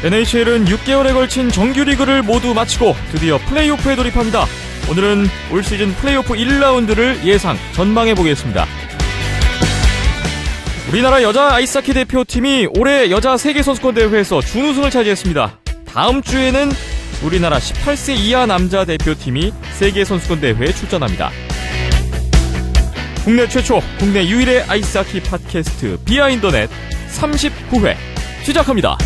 NHL은 6개월에 걸친 정규리그를 모두 마치고 드디어 플레이오프에 돌입합니다. 오늘은 올 시즌 플레이오프 1라운드를 예상, 전망해보겠습니다. 우리나라 여자 아이스하키 대표팀이 올해 여자 세계선수권대회에서 준우승을 차지했습니다. 다음 주에는 우리나라 18세 이하 남자 대표팀이 세계선수권대회에 출전합니다. 국내 최초, 국내 유일의 아이스하키 팟캐스트 비하인더넷 39회 시작합니다.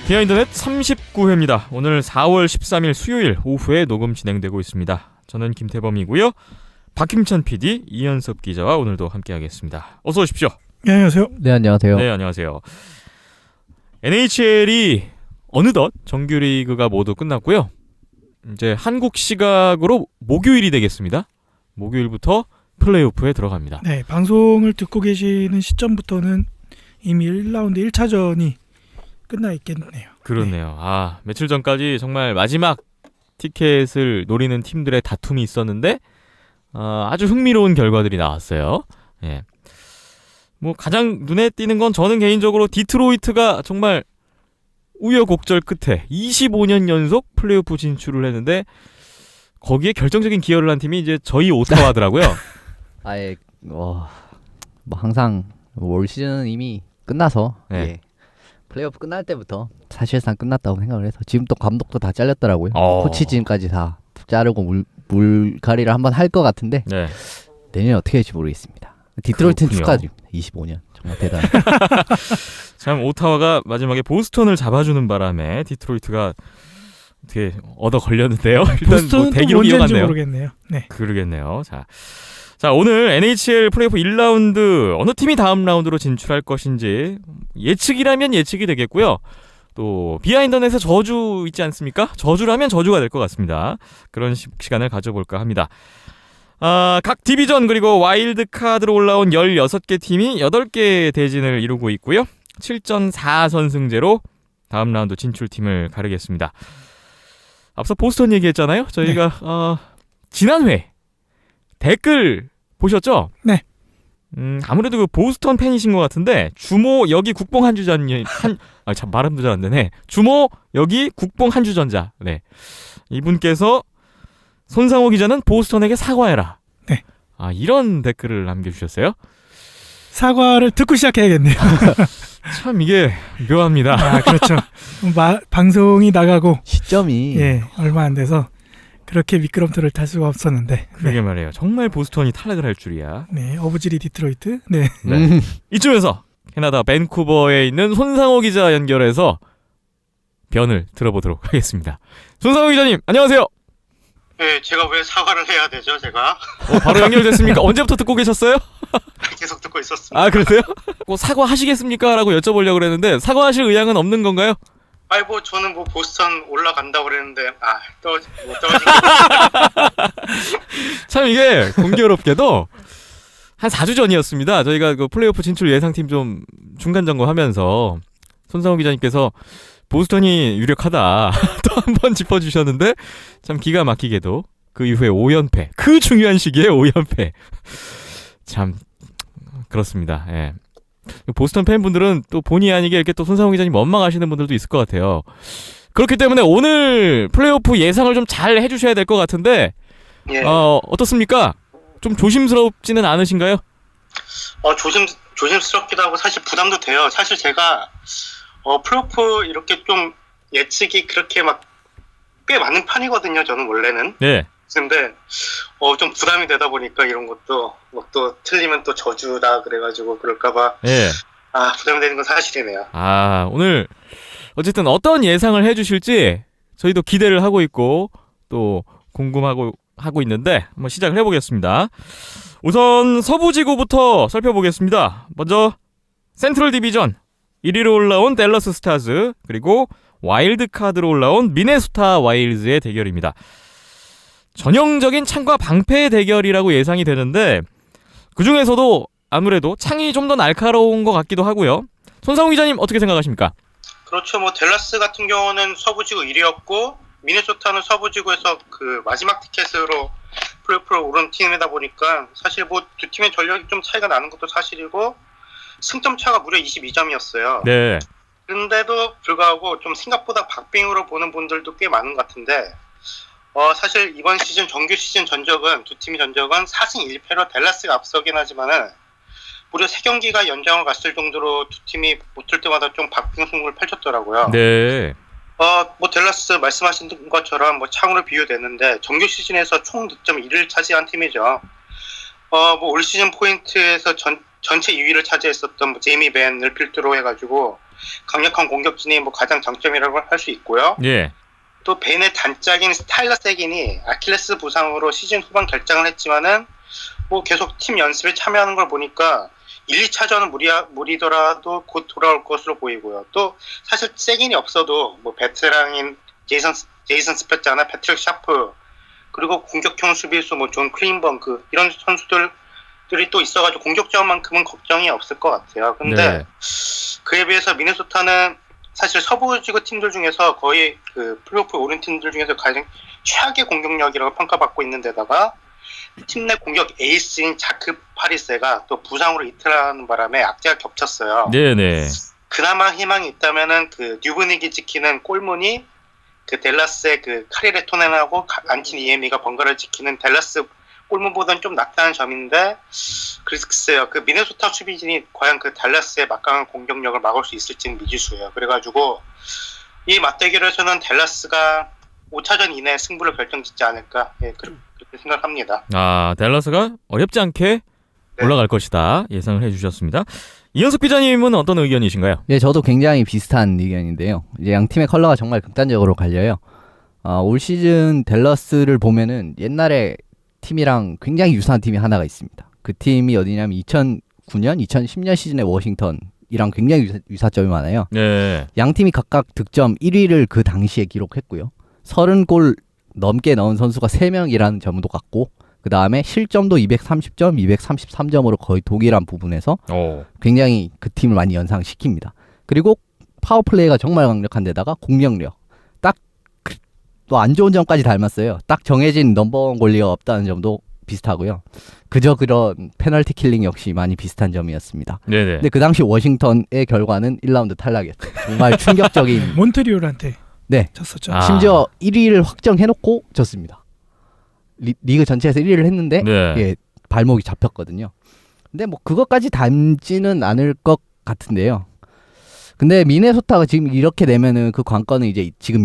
비하인더넷 39회입니다. 오늘 4월 13일 수요일 오후에 녹음 진행되고 있습니다. 저는 김태범이고요. 박김찬 PD, 이현섭 기자와 오늘도 함께하겠습니다. 어서 오십시오. 네, 안녕하세요. 네, 안녕하세요. 네, 안녕하세요. NHL이 어느덧 정규리그가 모두 끝났고요. 이제 한국 시각으로 목요일이 되겠습니다. 목요일부터 플레이오프에 들어갑니다. 네, 방송을 듣고 계시는 시점부터는 이미 1라운드 1차전이 끝나 있겠네요. 그렇네요. 아, 며칠 전까지 정말 마지막 티켓을 노리는 팀들의 다툼이 있었는데 아주 흥미로운 결과들이 나왔어요. 예. 뭐 가장 눈에 띄는 건 저는 개인적으로 디트로이트가 정말 우여곡절 끝에 25년 연속 플레이오프 진출을 했는데 거기에 결정적인 기여를 한 팀이 이제 저희 오타와더라고요. 아예 뭐 항상 올 시즌은 이미 끝나서 네. 예. 플레이오프 끝날 때부터 사실상 끝났다고 생각을 해서 지금 또 감독도 다 잘렸더라고요. 코치진까지 다 자르고 물갈이를 한번 할 것 같은데 네. 내년에 어떻게 될지 모르겠습니다. 디트로이트는 그렇군요. 축하드립니다. 25년 정말 대단해. 참 오타와가 마지막에 보스턴을 잡아주는 바람에 디트로이트가 어떻게 얻어 걸렸는데요. 일단 보스턴은 뭐 또 대기록 언제인지 이어갔네요. 모르겠네요. 네. 그러겠네요. 자, 오늘 NHL 플레이오프 1라운드 어느 팀이 다음 라운드로 진출할 것인지 예측이라면 예측이 되겠고요. 또 비하인더넷의 저주 있지 않습니까? 저주라면 저주가 될 것 같습니다. 그런 시간을 가져볼까 합니다. 각 디비전 그리고 와일드카드로 올라온 16개 팀이 8개 대진을 이루고 있고요. 7전 4선승제로 다음 라운드 진출팀을 가르겠습니다. 앞서 보스턴 얘기했잖아요. 저희가 지난 회 댓글 보셨죠? 네. 아무래도 그 보스턴 팬이신 것 같은데 주모 여기 국뽕 한주전님 참 말음도 잘 안 되네. 주모 여기 국뽕 한주전자. 네. 이분께서 손상호 기자는 보스턴에게 사과해라. 네. 이런 댓글을 남겨주셨어요. 사과를 듣고 시작해야겠네요. 참 이게 묘합니다. 그렇죠. 방송이 나가고 시점이 얼마 안 돼서 그렇게 미끄럼틀을 탈 수가 없었는데. 그러게 말이에요. 정말 보스턴이 탈락을 할 줄이야. 네, 어부지리 디트로이트. 네. 이쯤에서 캐나다 밴쿠버에 있는 손상호 기자 연결해서 변을 들어보도록 하겠습니다. 손상호 기자님, 안녕하세요. 네, 제가 왜 사과를 해야 되죠, 제가? 바로 연결됐습니까? 언제부터 듣고 계셨어요? 계속 듣고 있었습니다. 그러세요? 사과하시겠습니까? 라고 여쭤보려고 그랬는데 사과하실 의향은 없는 건가요? 저는 보스턴 올라간다고 그랬는데, 못 떨어진 참 이게 공교롭게도 한 4주 전이었습니다. 저희가 그 플레이오프 진출 예상팀 좀 중간 점검하면서 손상호 기자님께서 보스턴이 유력하다 또 한 번 짚어주셨는데 참 기가 막히게도 그 이후에 5연패, 그 중요한 시기에 5연패. 참 그렇습니다. 예. 보스턴 팬분들은 또 본의 아니게 이렇게 또 손상호 기자님 원망하시는 분들도 있을 것 같아요. 그렇기 때문에 오늘 플레이오프 예상을 좀 잘 해주셔야 될 것 같은데 예. 어떻습니까? 좀 조심스럽지는 않으신가요? 조심스럽기도 하고 사실 부담도 돼요. 사실 제가 플레이오프 이렇게 좀 예측이 그렇게 막 꽤 많은 편이거든요. 저는 원래는. 네. 근데 좀 부담이 되다 보니까 이런 것도 또 틀리면 또 저주다 그래가지고 그럴까봐 예. 부담이 되는 건 사실이네요. 오늘 어쨌든 어떤 예상을 해주실지 저희도 기대를 하고 있고 또 궁금하고 하고 있는데 한번 시작을 해보겠습니다. 우선 서부지구부터 살펴보겠습니다. 먼저 센트럴 디비전 1위로 올라온 댈러스 스타즈 그리고 와일드카드로 올라온 미네소타 와일즈의 대결입니다. 전형적인 창과 방패의 대결이라고 예상이 되는데 그 중에서도 아무래도 창이 좀 더 날카로운 것 같기도 하고요. 손상훈 기자님 어떻게 생각하십니까? 그렇죠. 뭐 댈러스 같은 경우는 서부지구 1위였고 미네소타는 서부지구에서 그 마지막 티켓으로 플레이오프로 오른 팀이다 보니까 사실 뭐 두 팀의 전력이 좀 차이가 나는 것도 사실이고 승점 차가 무려 22점이었어요. 네. 그런데도 불구하고 좀 생각보다 박빙으로 보는 분들도 꽤 많은 것 같은데 사실 이번 시즌 정규 시즌 전적은 두 팀의 전적은 4승 1패로 댈러스가 앞서긴 하지만은 무려 3경기가 연장을 갔을 정도로 두 팀이 붙을 때마다 좀 박빙 승부를 펼쳤더라고요. 네. 뭐 댈러스 말씀하신 것처럼 뭐 창으로 비유되는데 정규 시즌에서 총 득점 1위를 차지한 팀이죠. 뭐 올 시즌 포인트에서 전체 2위를 차지했었던 뭐 제이미 벤을 필두로 해가지고 강력한 공격진이 뭐 가장 장점이라고 할 수 있고요. 예. 또 벤의 단짝인 스타일러 세긴이 아킬레스 부상으로 시즌 후반 결장을 했지만은 뭐 계속 팀 연습에 참여하는 걸 보니까 1, 2차전은 무리더라도 곧 돌아올 것으로 보이고요. 또 사실 세긴이 없어도 뭐 베테랑인 제이슨 스페짜나 패트릭 샤프 그리고 공격형 수비수 뭐 존 클린번크 이런 선수들이 또 있어가지고 공격자만큼은 걱정이 없을 것 같아요. 근데 네. 그에 비해서 미네소타는 사실 서부지구 팀들 중에서 거의 그 플레이오프 오른 팀들 중에서 가장 최악의 공격력이라고 평가받고 있는 데다가 팀 내 공격 에이스인 자크 파리세가 또 부상으로 이틀하는 바람에 악재가 겹쳤어요. 네네. 그나마 희망이 있다면은 그 뉴브닉이 지키는 골문이 그 댈러스의 그 카리레토넨하고 안틴 이에미가 번갈아 지키는 댈러스 골문보다는 좀 낫다는 점인데 글쎄요. 그 미네소타 수비진이 과연 그 댈러스의 막강한 공격력을 막을 수 있을지는 미지수예요. 그래가지고 이 맞대결에서는 댈러스가 5차전 이내에 승부를 결정짓지 않을까 그렇게 생각합니다. 댈러스가 어렵지 않게 네. 올라갈 것이다 예상을 해주셨습니다. 이현석 기자님은 어떤 의견이신가요? 예, 저도 굉장히 비슷한 의견인데요. 이제 양 팀의 컬러가 정말 극단적으로 갈려요. 올 시즌 댈러스를 보면은 옛날에 팀이랑 굉장히 유사한 팀이 하나가 있습니다. 그 팀이 어디냐면 2009년, 2010년 시즌의 워싱턴이랑 굉장히 유사점이 많아요. 네. 양 팀이 각각 득점 1위를 그 당시에 기록했고요. 30골 넘게 넣은 선수가 3명이라는 점도 같고 그 다음에 실점도 230점, 233점으로 거의 동일한 부분에서 굉장히 그 팀을 많이 연상시킵니다. 그리고 파워플레이가 정말 강력한 데다가 공격력 딱 또 안 좋은 점까지 닮았어요. 딱 정해진 넘버원 권리가 없다는 점도 비슷하고요. 그저 그런 페널티 킬링 역시 많이 비슷한 점이었습니다. 네네. 근데 그 당시 워싱턴의 결과는 1라운드 탈락이었죠. 정말 충격적인. 몬트리올한테 네. 졌었죠. 아. 심지어 1위를 확정해놓고 졌습니다. 리그 전체에서 1위를 했는데 네. 예, 발목이 잡혔거든요. 근데 뭐 그것까지 닮지는 않을 것 같은데요. 근데 미네소타가 지금 이렇게 되면은 그 관건은 이제 지금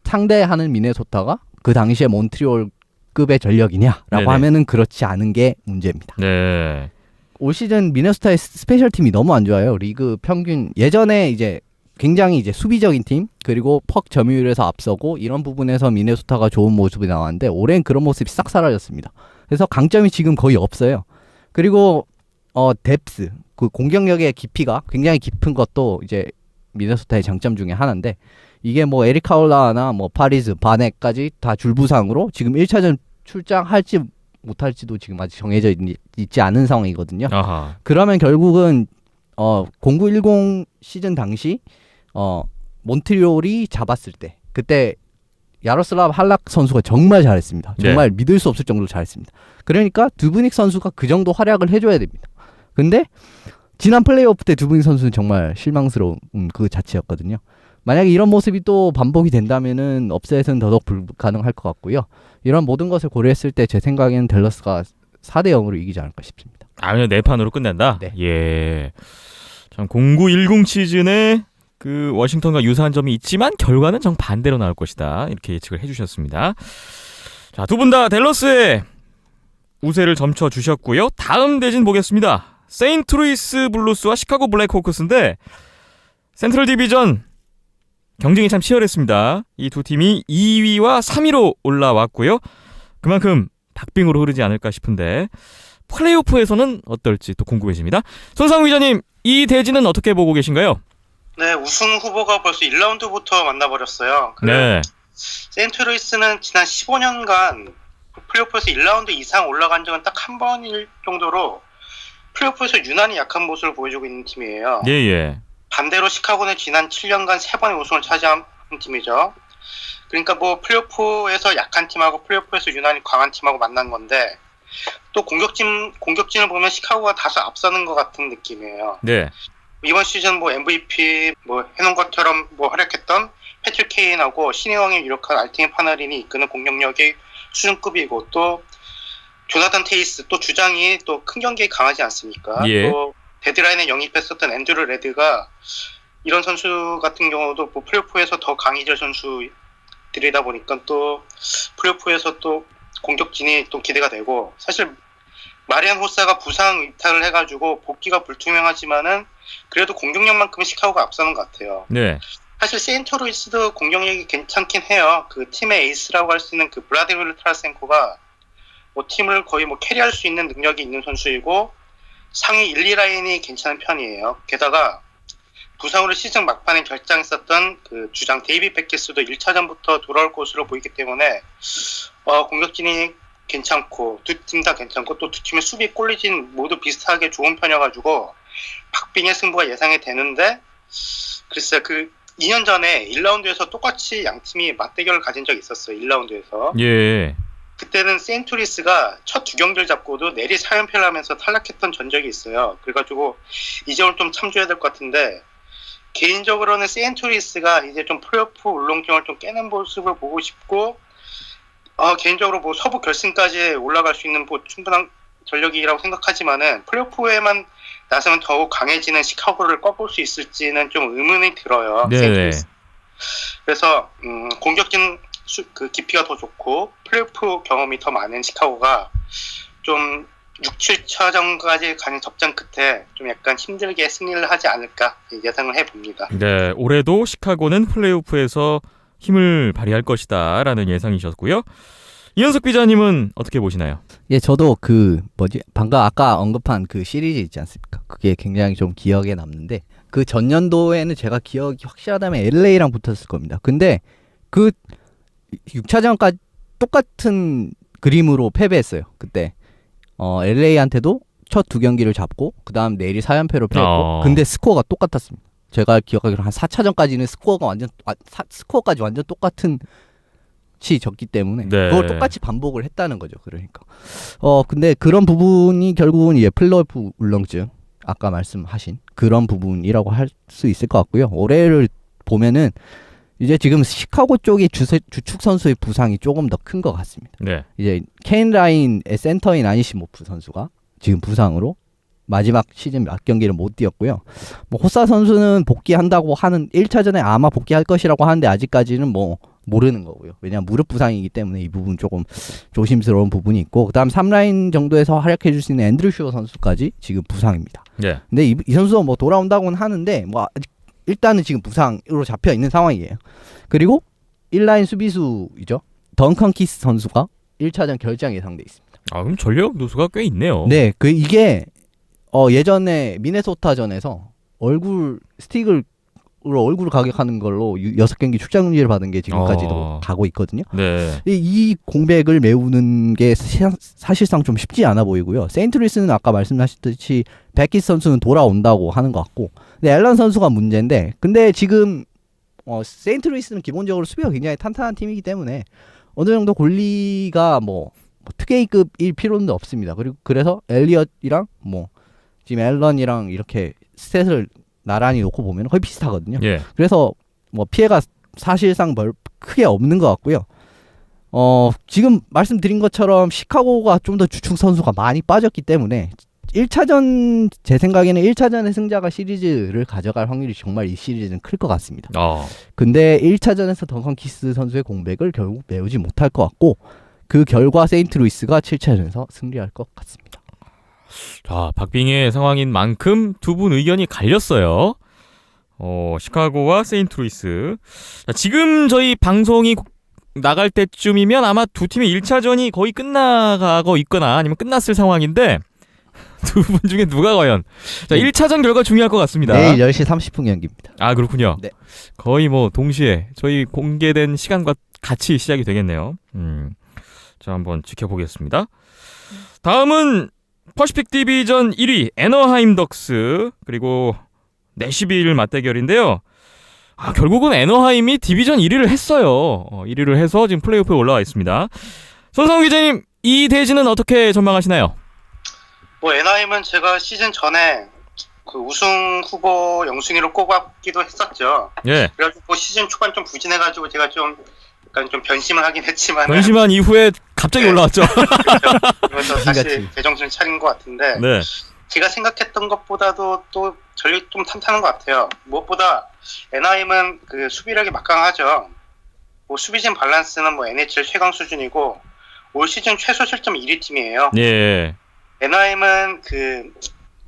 상대하는 미네소타가 그 당시에 몬트리올급의 전력이냐라고 네네. 하면은 그렇지 않은 게 문제입니다. 네. 올 시즌 미네소타의 스페셜 팀이 너무 안 좋아요. 리그 평균 예전에 이제 굉장히 이제 수비적인 팀 그리고 퍽 점유율에서 앞서고 이런 부분에서 미네소타가 좋은 모습이 나왔는데 올해는 그런 모습이 싹 사라졌습니다. 그래서 강점이 지금 거의 없어요. 그리고 뎁스 그 공격력의 깊이가 굉장히 깊은 것도 이제 미네소타의 장점 중에 하나인데 이게 뭐 에릭 카울라나 뭐 파리즈, 바넷까지 다 줄부상으로 지금 1차전 출장할지 못할지도 지금 아직 정해져 있지 않은 상황이거든요. 아하. 그러면 결국은 0910 시즌 당시 몬트리올이 잡았을 때 그때 야로슬라브 할락 선수가 정말 잘했습니다. 정말 믿을 수 없을 정도로 잘했습니다. 그러니까 두브닉 선수가 그 정도 활약을 해줘야 됩니다. 근데 지난 플레이오프 때 두브닉 선수는 정말 실망스러운 그 자체였거든요. 만약에 이런 모습이 또 반복이 된다면은 업셋은 더더욱 불가능할 것 같고요. 이런 모든 것을 고려했을 때 제 생각에는 댈러스가 4대 0으로 이기지 않을까 싶습니다. 그냥 4판으로 끝낸다? 네. 예. 참 0910 시즌에 그 워싱턴과 유사한 점이 있지만 결과는 정반대로 나올 것이다. 이렇게 예측을 해주셨습니다. 자, 두 분 다 댈러스의 우세를 점쳐 주셨고요. 다음 대진 보겠습니다. 세인트루이스 블루스와 시카고 블랙호크스인데 센트럴 디비전 경쟁이 참 치열했습니다. 이 두 팀이 2위와 3위로 올라왔고요. 그만큼 박빙으로 흐르지 않을까 싶은데 플레이오프에서는 어떨지 또 궁금해집니다. 손상우 기자님, 이 대진은 어떻게 보고 계신가요? 네, 우승 후보가 벌써 1라운드부터 만나버렸어요. 네. 세인트루이스는 지난 15년간 플레이오프에서 1라운드 이상 올라간 적은 딱 한 번일 정도로 플레이오프에서 유난히 약한 모습을 보여주고 있는 팀이에요. 예. 반대로 시카고는 지난 7년간 3번의 우승을 차지한 팀이죠. 그러니까 뭐 플레이오프에서 약한 팀하고 플레이오프에서 유난히 강한 팀하고 만난 건데 또 공격진을 보면 시카고가 다소 앞서는 것 같은 느낌이에요. 네. 이번 시즌 뭐 MVP 뭐 해놓은 것처럼 뭐 활약했던 패트릭 케인하고 신의 왕이 유력한 알팅의 파나린이 이끄는 공격력이 수준급이고 또 조나단 테이스 또 주장이 또 큰 경기에 강하지 않습니까? 예. 또 데드라인에 영입했었던 앤드류 레드가 이런 선수 같은 경우도 뭐 플레이오프에서 더 강해질 선수들이다 보니까 또 플레이오프에서 또 공격진이 또 기대가 되고 사실 마리안 호사가 부상 이탈을 해가지고 복귀가 불투명하지만은 그래도 공격력만큼은 시카고가 앞서는 것 같아요. 네. 사실 세인트루이스도 공격력이 괜찮긴 해요. 그 팀의 에이스라고 할 수 있는 그 블라디미르 타라센코가 뭐 팀을 거의 뭐 캐리할 수 있는 능력이 있는 선수이고 상위 1, 2라인이 괜찮은 편이에요. 게다가 부상으로 시즌 막판에 결장했었던 그 주장 데이비 베키스도 1차전부터 돌아올 것으로 보이기 때문에 공격진이 괜찮고 두 팀 다 괜찮고 또 두 팀의 수비 꼴리진 모두 비슷하게 좋은 편이어가지고 박빙의 승부가 예상이 되는데 글쎄요 그 2년 전에 1라운드에서 똑같이 양 팀이 맞대결을 가진 적이 있었어요. 1라운드에서. 예. 그때는 세인트루이스가 첫 두 경기를 잡고도 내리 4연패를 하면서 탈락했던 전적이 있어요. 그래가지고 이 점을 좀 참조해야 될 것 같은데 개인적으로는 세인트루이스가 이제 좀 플레이오프 울렁증을 좀 깨는 모습을 보고 싶고 개인적으로 뭐 서부 결승까지 올라갈 수 있는 뭐 충분한 전력이라고 생각하지만은 플레이오프에만 나서면 더욱 강해지는 시카고를 꺾을 수 있을지는 좀 의문이 들어요. 네. 그래서 공격진 그 깊이가 더 좋고 플레이오프 경험이 더 많은 시카고가 좀 6, 7차전까지 가는 접전 끝에 좀 약간 힘들게 승리를 하지 않을까 예상을 해봅니다. 네. 올해도 시카고는 플레이오프에서 힘을 발휘할 것이다라는 예상이셨고요. 이현석 기자님은 어떻게 보시나요? 예, 저도 방금 아까 언급한 그 시리즈 있지 않습니까? 그게 굉장히 좀 기억에 남는데 그 전년도에는 제가 기억이 확실하다면 LA랑 붙었을 겁니다. 근데 그 6차전까지 똑같은 그림으로 패배했어요. 그때 LA한테도 첫 두 경기를 잡고 그다음 내리 4연패로 패했고 근데 스코어가 똑같았습니다. 제가 기억하기로 한 4차전까지는 스코어까지 완전 똑같은 치 졌기 때문에 네. 그걸 똑같이 반복을 했다는 거죠. 그러니까 근데 그런 부분이 결국은 플레이오프 울렁증 아까 말씀하신 그런 부분이라고 할 수 있을 것 같고요. 올해를 보면은 이제 지금 시카고 쪽의 주축 선수의 부상이 조금 더 큰 것 같습니다. 네. 이제 케인 라인의 센터인 아니시모프 선수가 지금 부상으로 마지막 시즌 몇 경기를 못 뛰었고요. 뭐 호사 선수는 복귀한다고 하는 1차전에 아마 복귀할 것이라고 하는데 아직까지는 뭐 모르는 거고요. 왜냐하면 무릎 부상이기 때문에 이 부분 조금 조심스러운 부분이 있고 그다음 3라인 정도에서 활약해 줄 수 있는 앤드류 슈어 선수까지 지금 부상입니다. 네. 근데 이 선수가 뭐 돌아온다고는 하는데 뭐 일단은 지금 부상으로 잡혀 있는 상황이에요. 그리고 1라인 수비수이죠. 던컨 키스 선수가 1차전 결장 예상돼 있습니다. 그럼 전력 누수가 꽤 있네요. 네, 이게 예전에 미네소타전에서 스틱으로 얼굴을 가격하는 걸로 6경기 출장 금지를 받은 게 지금까지도 가고 있거든요. 네. 이 공백을 메우는 게 사실상 좀 쉽지 않아 보이고요. 세인트루이스는 아까 말씀하셨듯이 베키스 선수는 돌아온다고 하는 것 같고 근데 앨런 선수가 문제인데 근데 지금 세인트루이스는 기본적으로 수비가 굉장히 탄탄한 팀이기 때문에 어느 정도 골리가 뭐 특혜급일 필요는 없습니다. 그래서 엘리엇이랑 지금 앨런이랑 이렇게 스탯을 나란히 놓고 보면 거의 비슷하거든요. 예. 그래서 뭐 피해가 사실상 크게 없는 것 같고요. 지금 말씀드린 것처럼 시카고가 좀 더 주축 선수가 많이 빠졌기 때문에 1차전 제 생각에는 1차전의 승자가 시리즈를 가져갈 확률이 정말 이 시리즈는 클 것 같습니다. 근데 1차전에서 던컨 키스 선수의 공백을 결국 메우지 못할 것 같고 그 결과 세인트루이스가 7차전에서 승리할 것 같습니다. 자, 박빙의 상황인 만큼 두 분 의견이 갈렸어요. 시카고와 세인트루이스. 자, 지금 저희 방송이 나갈 때쯤이면 아마 두 팀의 1차전이 거의 끝나가고 있거나 아니면 끝났을 상황인데 두 분 중에 누가 과연 자, 1차전 결과 중요할 것 같습니다. 내일 10시 30분 경기입니다. 그렇군요. 네. 거의 동시에 저희 공개된 시간과 같이 시작이 되겠네요. 자, 한번 지켜보겠습니다. 다음은 퍼시픽 디비전 1위 애너하임 덕스 그리고 내시빌 맞대결인데요. 결국은 애너하임이 디비전 1위를 했어요. 1위를 해서 지금 플레이오프에 올라와 있습니다. 손상우 기자님, 이 대진은 어떻게 전망하시나요? 뭐 애나임은 제가 시즌 전에 그 우승 후보 영순위로 꼽았기도 했었죠. 예. 그래가지고 뭐 시즌 초반 좀 부진해가지고 제가 좀 약간 좀 변심을 하긴 했지만 변심한 이후에 갑자기 네. 올라왔죠. 그래서 다시 같이. 제정신을 차린 것 같은데 네. 제가 생각했던 것보다도 또 전력이 좀 탄탄한 것 같아요. 무엇보다 애나임은 그 수비력이 막강하죠. 뭐 수비진 밸런스는 뭐 NHL 최강 수준이고 올 시즌 최소 실점 1위 팀이에요. 예. 애나임은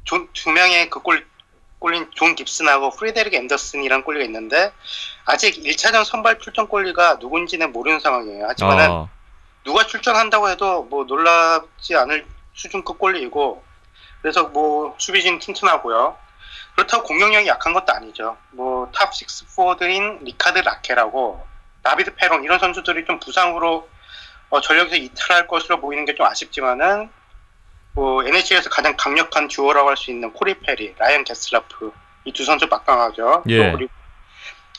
두 명의 골린 존 깁슨하고 프레데릭 앤더슨이라는 골리가 있는데 아직 1차전 선발 출전 골리가 누군지는 모르는 상황이에요. 하지만은 누가 출전한다고 해도 뭐 놀랍지 않을 수준급 골리이고 그래서 뭐 수비진 튼튼하고요. 그렇다고 공격력이 약한 것도 아니죠. 뭐 탑 6 포워드인 리카드 라켈하고 다비드 페론 이런 선수들이 좀 부상으로 전력에서 이탈할 것으로 보이는 게 좀 아쉽지만은 뭐 NHL에서 가장 강력한 듀오라고 할 수 있는 코리 페리, 라이언 게슬라프 이 두 선수 막강하죠. 예. 또 그리고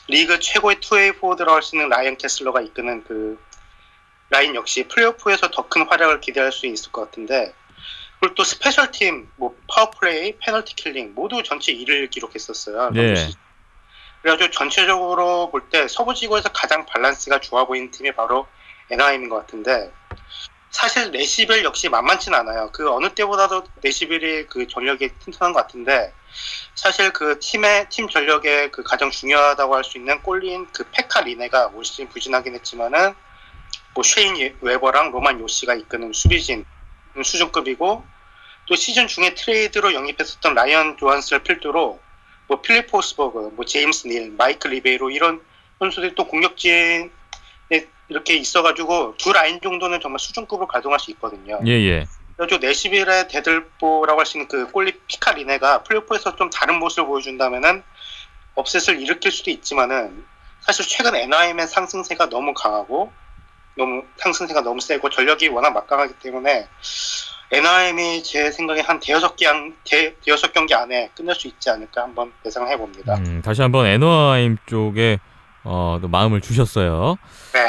리그 최고의 투웨이 포워드라고 할 수 있는 라이언 캐슬러가 이끄는 그 라인 역시 플레이오프에서 더 큰 활약을 기대할 수 있을 것 같은데 그리고 또 스페셜팀, 뭐 파워플레이, 페널티 킬링 모두 전체 1위를 기록했었어요. 네. 그래가지고 전체적으로 볼 때 서부지구에서 가장 밸런스가 좋아 보이는 팀이 바로 애나하임인 것 같은데 사실 내시빌 역시 만만치는 않아요. 그 어느 때보다도 내시빌이 그 전력이 튼튼한 것 같은데 사실 그 팀 전력에 그 가장 중요하다고 할 수 있는 골린 그 페카 리네가 올 시즌 부진하긴 했지만은 뭐 쉐인 웨버랑 로만 요시가 이끄는 수비진 수준급이고 또 시즌 중에 트레이드로 영입했었던 라이언 조한스를 필두로 뭐 필립 포스버그, 뭐 제임스 닐, 마이클 리베이로 이런 선수들이 또 공격진에 이렇게 있어가지고 두 라인 정도는 정말 수준급으로 가동할 수 있거든요. 예. 그래서 내시빌의 대들보라고 할 수 있는 그 꼴리 피카 리네가 플레이오프에서 좀 다른 모습을 보여준다면은 업셋을 일으킬 수도 있지만은 사실 최근 애나하임의 상승세가 너무 강하고 상승세가 너무 세고 전력이 워낙 막강하기 때문에 애나하임이 제 생각에 한 대여섯 경기 안에 끝낼 수 있지 않을까 한번 예상을 해봅니다. 다시 한번 애너하임 쪽에 또 마음을 주셨어요. 네.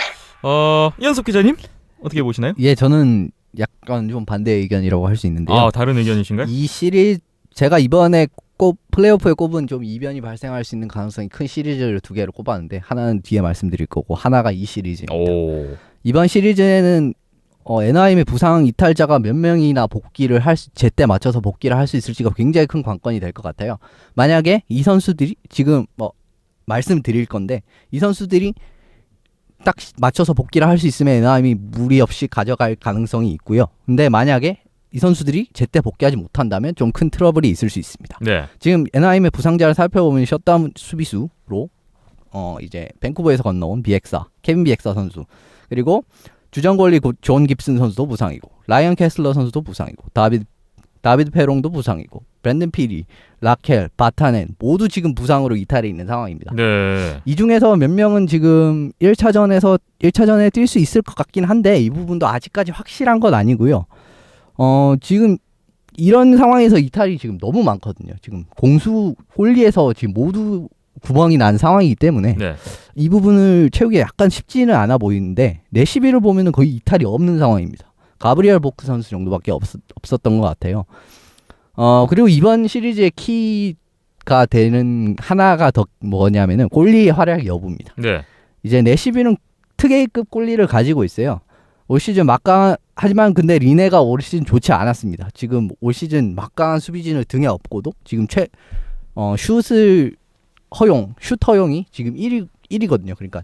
이현석 기자님 어떻게 보시나요? 예, 저는 약간 좀 반대 의견이라고 할 수 있는데요. 다른 의견이신가요? 이 시리즈 제가 이번에 플레이오프에 꼽은 좀 이변이 발생할 수 있는 가능성이 큰 시리즈를 두 개를 꼽았는데 하나는 뒤에 말씀드릴 거고 하나가 이 시리즈입니다. 오. 이번 시리즈에는 애나하임의 부상 이탈자가 몇 명이나 복귀를 제때 맞춰서 복귀를 할 수 있을지가 굉장히 큰 관건이 될 것 같아요. 만약에 이 선수들이 지금 말씀드릴 건데 이 선수들이 딱 맞춰서 복귀를 할 수 있으면 애나하임이 무리 없이 가져갈 가능성이 있고요. 근데 만약에 이 선수들이 제때 복귀하지 못한다면 좀 큰 트러블이 있을 수 있습니다. 네. 지금 애나하임의 부상자를 살펴보면 셧다운 수비수로 이제 밴쿠버에서 건너온 케빈 비엑사 선수 그리고 주전골리 존 깁슨 선수도 부상이고 라이언 캐슬러 선수도 부상이고 다비드 페롱도 부상이고 브랜든 피리, 라켈, 바타넨 모두 지금 부상으로 이탈해 있는 상황입니다. 네. 이 중에서 몇 명은 지금 1차전에 뛸 수 있을 것 같긴 한데 이 부분도 아직까지 확실한 건 아니고요. 지금 이런 상황에서 이탈이 지금 너무 많거든요. 지금 공수 홀리에서 지금 모두 구멍이 난 상황이기 때문에 네. 이 부분을 채우기 약간 쉽지는 않아 보이는데 내시비를 보면은 거의 이탈이 없는 상황입니다. 가브리엘 보크 선수 정도밖에 없었던 것 같아요. 그리고 이번 시리즈의 키가 되는 하나가 더 뭐냐면은 골리의 활약 여부입니다. 네. 이제 내시비는 특A급 골리를 가지고 있어요. 올 시즌 하지만 근데 리네가 올 시즌 좋지 않았습니다. 지금 올 시즌 막강한 수비진을 등에 업고도 지금 슛 허용이 지금 1위거든요. 그러니까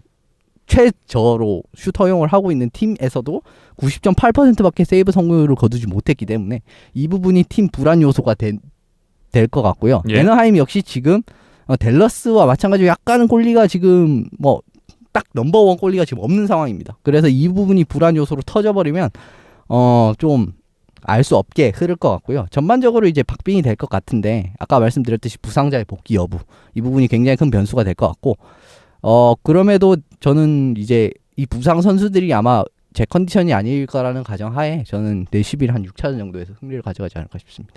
최저로 슛 허용을 하고 있는 팀에서도 90.8%밖에 세이브 성공률을 거두지 못했기 때문에 이 부분이 팀 불안 요소가 될 것 같고요. 예. 애너하임 역시 지금 댈러스와 마찬가지로 약간은 골리가 지금 딱 넘버원 골리가 지금 없는 상황입니다. 그래서 이 부분이 불안 요소로 터져버리면 좀 알 수 없게 흐를 것 같고요. 전반적으로 이제 박빙이 될 것 같은데 아까 말씀드렸듯이 부상자의 복귀 여부 이 부분이 굉장히 큰 변수가 될 것 같고 그럼에도 저는 이제 이 부상 선수들이 아마 제 컨디션이 아닐 거라는 가정하에 저는 내시빌 한 6차전 정도에서 승리를 가져가지 않을까 싶습니다.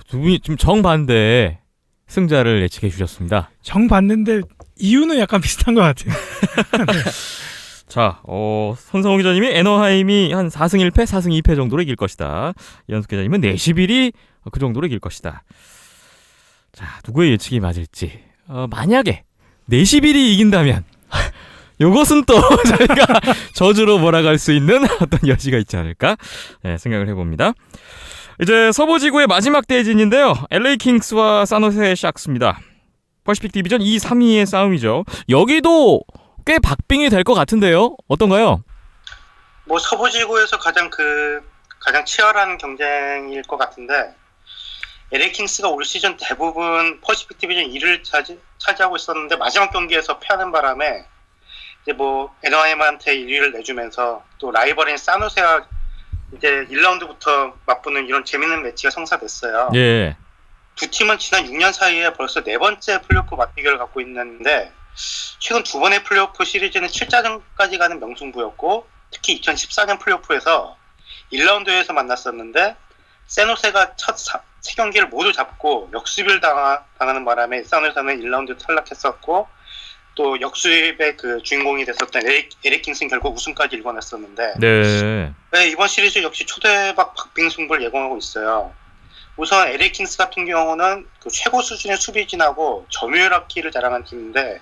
두 분이 좀 정반대 승자를 예측해 주셨습니다. 정 봤는데 이유는 약간 비슷한 것 같아요. 자, 손성호 기자님이 애너하임이 한 4승 1패, 4승 2패 정도로 이길 것이다. 이현숙 기자님은 내시빌이 그 정도로 이길 것이다. 자, 누구의 예측이 맞을지. 만약에 내시빌이 이긴다면 요것은 또 저희가 저주로 몰아갈 수 있는 어떤 여지가 있지 않을까 생각을 해봅니다. 이제 서부지구의 마지막 대진인데요. LA 킹스와 산호세 샥스입니다. 퍼시픽 디비전 2, 3위의 싸움이죠. 여기도 꽤 박빙이 될 것 같은데요. 어떤가요? 뭐 서부지구에서 가장 치열한 경쟁일 것 같은데 LA 킹스가 올 시즌 대부분 퍼시픽 디비전 2를 차지하고 있었는데 마지막 경기에서 패하는 바람에 이제 뭐 애너하임한테 1위를 내주면서 또 라이벌인 산호세와 이제 1라운드부터 맞붙는 이런 재밌는 매치가 성사됐어요. 예. 두 팀은 지난 6년 사이에 벌써 4번째 플레이오프 맞대결을 갖고 있는데 최근 2번의 플레이오프 시리즈는 7자전까지 가는 명승부였고 특히 2014년 플레이오프에서 1라운드에서 만났었는데 샌호세가 첫 3경기를 모두 잡고 역수비를 당하는 바람에 샌호세는 1라운드 탈락했었고 또 역수입의 그 주인공이 됐었던 LA 킹스는 결국 우승까지 일궈냈었는데 네. 네, 이번 시리즈 역시 초대박 박빙 승부를 예고하고 있어요. 우선 LA 킹스 같은 경우는 그 최고 수준의 수비진하고 점유율 합기를 자랑한 팀인데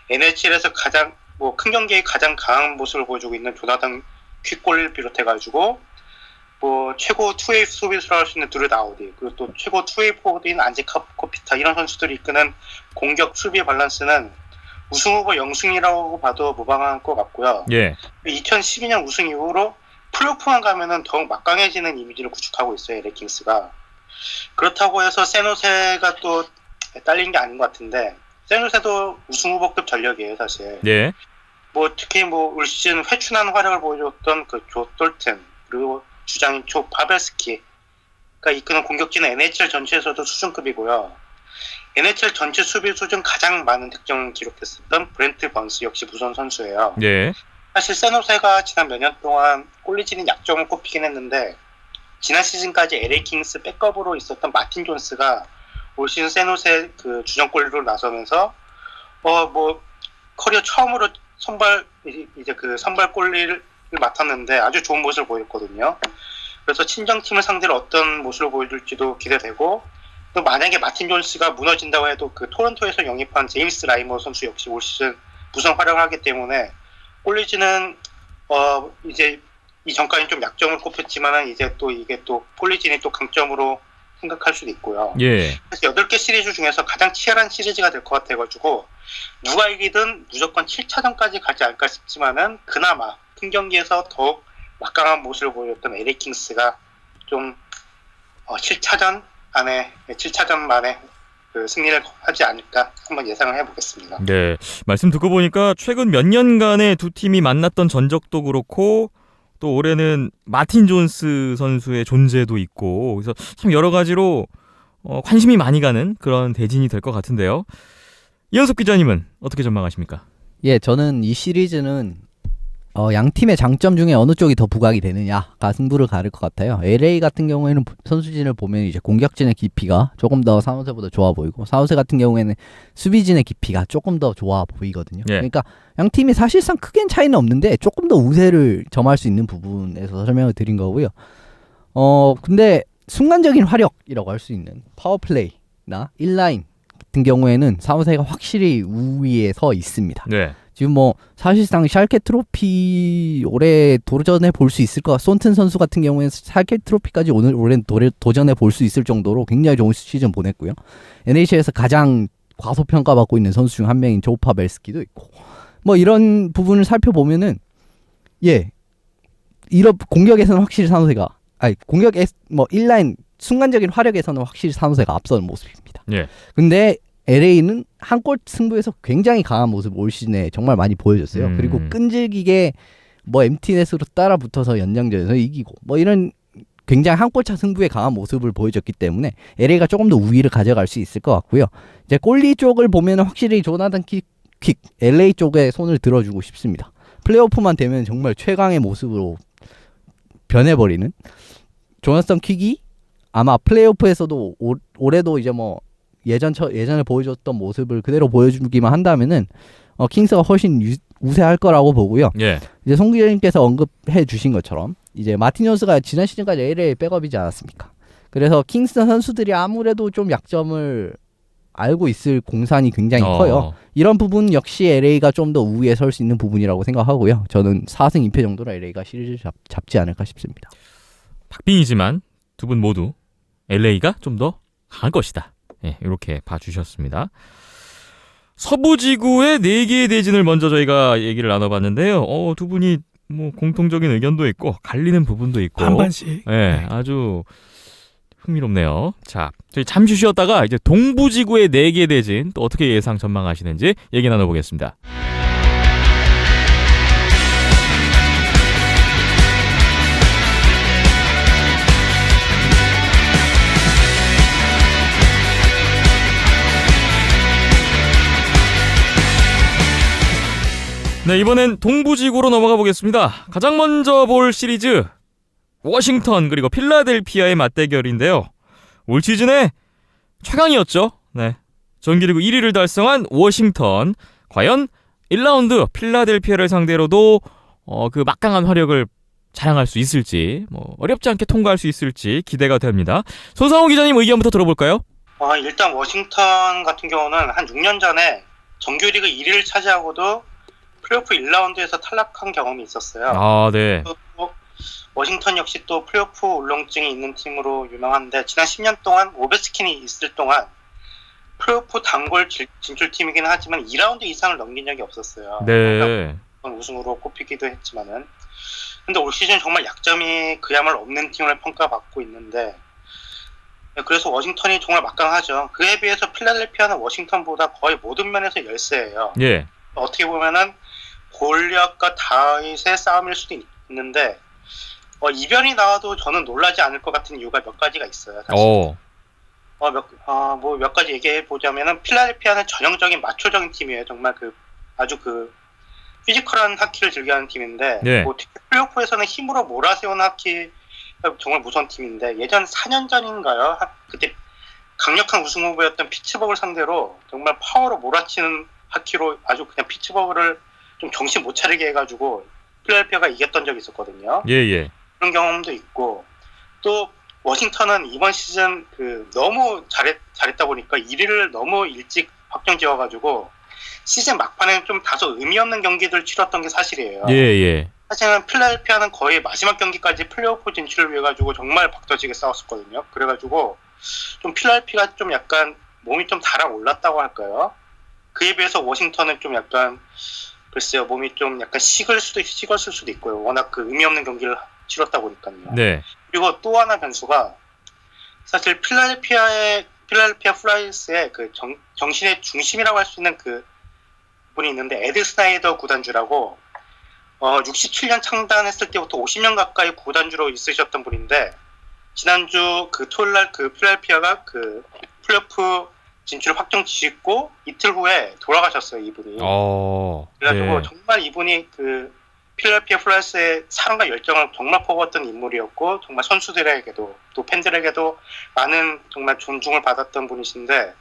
NHL에서 가장 큰 경기에 가장 강한 모습을 보여주고 있는 조나단 퀵골을 비롯해가지고 뭐 최고 투웨이 수비수를 할 수 있는 드루 다우디 그리고 또 최고 투웨이 포워드인 안제 코피타 이런 선수들이 이끄는 공격 수비 밸런스는 우승 후보 영승이라고 봐도 무방할 것 같고요. 예. 2012년 우승 이후로 플레이오프만 가면은 더욱 막강해지는 이미지를 구축하고 있어요, LA 킹스가. 그렇다고 해서 샌호세가 또 딸린 게 아닌 것 같은데 샌호세도 우승 후보급 전력이에요, 사실. 예. 뭐 특히 뭐 올 시즌 회춘한 활약을 보여줬던 그 조 톨튼 그리고 주장인 조 파벨스키가 이끄는 공격진은 NHL 전체에서도 수준급이고요. NHL 전체 수비수 중 가장 많은 득점을 기록했었던 브렌트 번스 역시 무선 선수예요. 예. 사실 샌호세가 지난 몇 년 동안 꼴리지는 약점을 꼽히긴 했는데 지난 시즌까지 LA 킹스 백업으로 있었던 마틴 존스가 올 시즌 샌호세 그 주전골로 나서면서 뭐 커리어 처음으로 선발 골리를 맡았는데 아주 좋은 모습을 보였거든요. 그래서 친정팀을 상대로 어떤 모습을 보여줄지도 기대되고 또 만약에 마틴 존스가 무너진다고 해도 그 토론토에서 영입한 제임스 라이머 선수 역시 올 시즌 무선 활약을 하기 때문에 꼴리지는 이제 이전까지는 좀 약점을 꼽혔지만은 이제 또 이게 또 꼴리진이 또 강점으로 생각할 수도 있고요. 예. 그래서 8개 시리즈 중에서 가장 치열한 시리즈가 될 것 같아가지고 누가 이기든 무조건 7차전까지 가지 않을까 싶지만은 그나마 큰 경기에서 더욱 막강한 모습을 보여줬던 LA 킹스가 좀 7차전 만에 그 승리를 하지 않을까 한번 예상을 해보겠습니다. 네. 말씀 듣고 보니까 최근 몇 년간의 두 팀이 만났던 전적도 그렇고 또 올해는 마틴 존스 선수의 존재도 있고 그래서 참 여러 가지로 관심이 많이 가는 그런 대진이 될 것 같은데요. 이현석 기자님은 어떻게 전망하십니까? 예, 저는 이 시리즈는 양 팀의 장점 중에 어느 쪽이 더 부각이 되느냐가 승부를 가를 것 같아요. LA 같은 경우에는 선수진을 보면 이제 공격진의 깊이가 조금 더 산호세보다 좋아 보이고 산호세 같은 경우에는 수비진의 깊이가 조금 더 좋아 보이거든요. 예. 그러니까 양 팀이 사실상 크게는 차이는 없는데 조금 더 우세를 점할 수 있는 부분에서 설명을 드린 거고요. 근데 순간적인 화력이라고 할 수 있는 파워플레이나 1라인 같은 경우에는 산호세가 확실히 우위에 서 있습니다. 네. 지금 뭐 사실상 샬케 트로피 올해 도전해 볼 수 있을 것 손튼 선수 같은 경우에는 샬케 트로피까지 올해 도전해 볼 수 있을 정도로 굉장히 좋은 시즌 보냈고요. NHL에서 가장 과소평가받고 있는 선수 중 한 명인 조 파벨스키도 있고 뭐 이런 부분을 살펴보면은 이런 공격에서는 확실히 산호세가 공격에 뭐 1라인 순간적인 화력에서는 확실히 산호세가 앞서는 모습입니다. 예. 근데 LA는 한 골 승부에서 굉장히 강한 모습을 올 시즌에 정말 많이 보여줬어요. 그리고 끈질기게 뭐 MT넷으로 따라 붙어서 연장전에서 이기고 뭐 이런 굉장히 한 골차 승부에 강한 모습을 보여줬기 때문에 LA가 조금 더 우위를 가져갈 수 있을 것 같고요. 이제 골리 쪽을 보면 확실히 조나단 퀵 LA 쪽에 손을 들어주고 싶습니다. 플레이오프만 되면 정말 최강의 모습으로 변해버리는 조나단 퀵이 아마 플레이오프에서도 올해도 이제 뭐 예전에 보여줬던 모습을 그대로 보여주기만 한다면은 킹스가 훨씬 우세할 거라고 보고요. 예. 이제 송 기자님께서 언급해 주신 것처럼 이제 마틴 존스가 지난 시즌까지 LA 백업이지 않았습니까? 그래서 킹스 선수들이 아무래도 좀 약점을 알고 있을 공산이 굉장히 커요. 이런 부분 역시 LA가 좀 더 우위에 설 수 있는 부분이라고 생각하고요. 저는 4승 2패 정도로 LA가 시리즈를 잡지 않을까 싶습니다. 박빙이지만 두 분 모두 LA가 좀 더 강할 것이다. 예, 이렇게 봐주셨습니다. 서부 지구의 4개의 대진을 먼저 저희가 얘기를 나눠봤는데요. 두 분이 뭐 공통적인 의견도 있고 갈리는 부분도 있고 반반씩. 예, 아주 흥미롭네요. 자, 저희 잠시 쉬었다가 이제 동부 지구의 4개 대진 또 어떻게 예상 전망하시는지 얘기 나눠보겠습니다. 네, 이번엔 동부지구로 넘어가 보겠습니다. 가장 먼저 볼 시리즈 워싱턴 그리고 필라델피아의 맞대결인데요. 올 시즌에 최강이었죠. 네, 정규리그 1위를 달성한 워싱턴 과연 1라운드 필라델피아를 상대로도 그 막강한 화력을 자랑할 수 있을지 어렵지 않게 통과할 수 있을지 기대가 됩니다. 손상호 기자님 의견부터 들어볼까요? 일단 워싱턴 같은 경우는 한 6년 전에 정규리그 1위를 차지하고도 플레이오프 1라운드에서 탈락한 경험이 있었어요. 아, 네. 워싱턴 역시 또 플레이오프 울렁증이 있는 팀으로 유명한데 지난 10년 동안 오베스킨이 있을 동안 플레이오프 단골 진출팀이긴 하지만 2라운드 이상을 넘긴 적이 없었어요. 네. 우승으로 꼽히기도 했지만은. 근데 올 시즌 정말 약점이 그야말로 없는 팀을 평가받고 있는데 그래서 워싱턴이 정말 막강하죠. 그에 비해서 필라델피아는 워싱턴보다 거의 모든 면에서 열세예요. 예. 어떻게 보면은 골리앗과 다윗의 싸움일 수도 있는데 이변이 나와도 저는 놀라지 않을 것 같은 이유가 몇 가지가 있어요. 사실. 몇 가지 얘기해 보자면은 필라델피아는 전형적인 마초적인 팀이에요. 정말 아주 피지컬한 하키를 즐겨하는 팀인데 네. 특히 플레이오프에서는 힘으로 몰아세우는 하키가 정말 무서운 팀인데 예전 4년 전인가요? 그때 강력한 우승 후보였던 피츠버그를 상대로 정말 파워로 몰아치는 하키로 아주 그냥 피츠버그를 좀 정신 못 차리게 해가지고 필라델피아가 이겼던 적이 있었거든요. 예. 그런 경험도 있고 또 워싱턴은 이번 시즌 너무 잘했다 보니까 1위를 너무 일찍 확정 지어가지고 시즌 막판에 좀 다소 의미 없는 경기들을 치렀던 게 사실이에요. 예. 사실은 필라델피아는 거의 마지막 경기까지 플레이오프 진출을 위해 가지고 정말 박터지게 싸웠었거든요. 그래가지고 좀 필라델피아가 좀 약간 몸이 좀 달아올랐다고 할까요? 그에 비해서 워싱턴은 좀 약간 글쎄요 몸이 좀 약간 식었을 수도 있고요. 워낙 의미 없는 경기를 치렀다 보니까요. 네. 그리고 또 하나 변수가 사실 필라델피아 플라이스의 정신의 중심이라고 할 수 있는 분이 있는데 에드 스나이더 구단주라고 67년 창단했을 때부터 50년 가까이 구단주로 있으셨던 분인데 지난주 토요일날 필라델피아가 플레이오프 진출을 확정 짓고 이틀 후에 돌아가셨어요, 이분이. 그래가지고 네. 정말 이분이 필라델피아 플라이스의 사랑과 열정을 정말 퍼부었던 인물이었고 정말 선수들에게도 또 팬들에게도 많은 정말 존중을 받았던 분이신데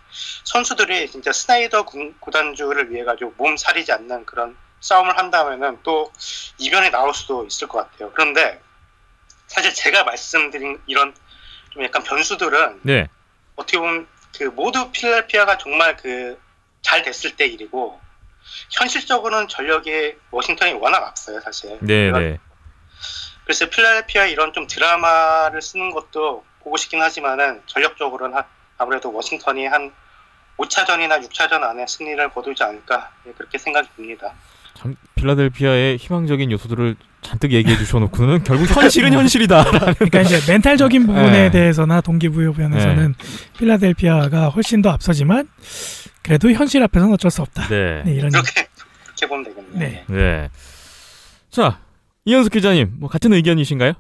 선수들이 진짜 스나이더 구단주를 위해 가지고 몸살이지 않는 그런 싸움을 한다면은 또 이변이 나올 수도 있을 것 같아요. 그런데 사실 제가 말씀드린 이런 좀 약간 변수들은 네. 어떻게 보면 모두 필라델피아가 정말 잘 됐을 때 일이고 현실적으로는 전력이 워싱턴이 워낙 앞서요, 사실. 네. 그래서 필라델피아 이런 좀 드라마를 쓰는 것도 보고 싶긴 하지만은 전력적으로는 아무래도 워싱턴이 한 5차전이나 6차전 안에 승리를 거두지 않을까 그렇게 생각이 듭니다. 참 필라델피아의 희망적인 요소들을 잔뜩 얘기해 주셔놓고는 결국 현실은 현실이다. 그러니까 이제 멘탈적인 부분에 네. 대해서나 동기부여 면에서는 필라델피아가 훨씬 더 앞서지만 그래도 현실 앞에서는 어쩔 수 없다. 네. 네, 이런 그렇게 보면 되겠네요. 네. 자, 이현숙 기자님, 같은 의견이신가요?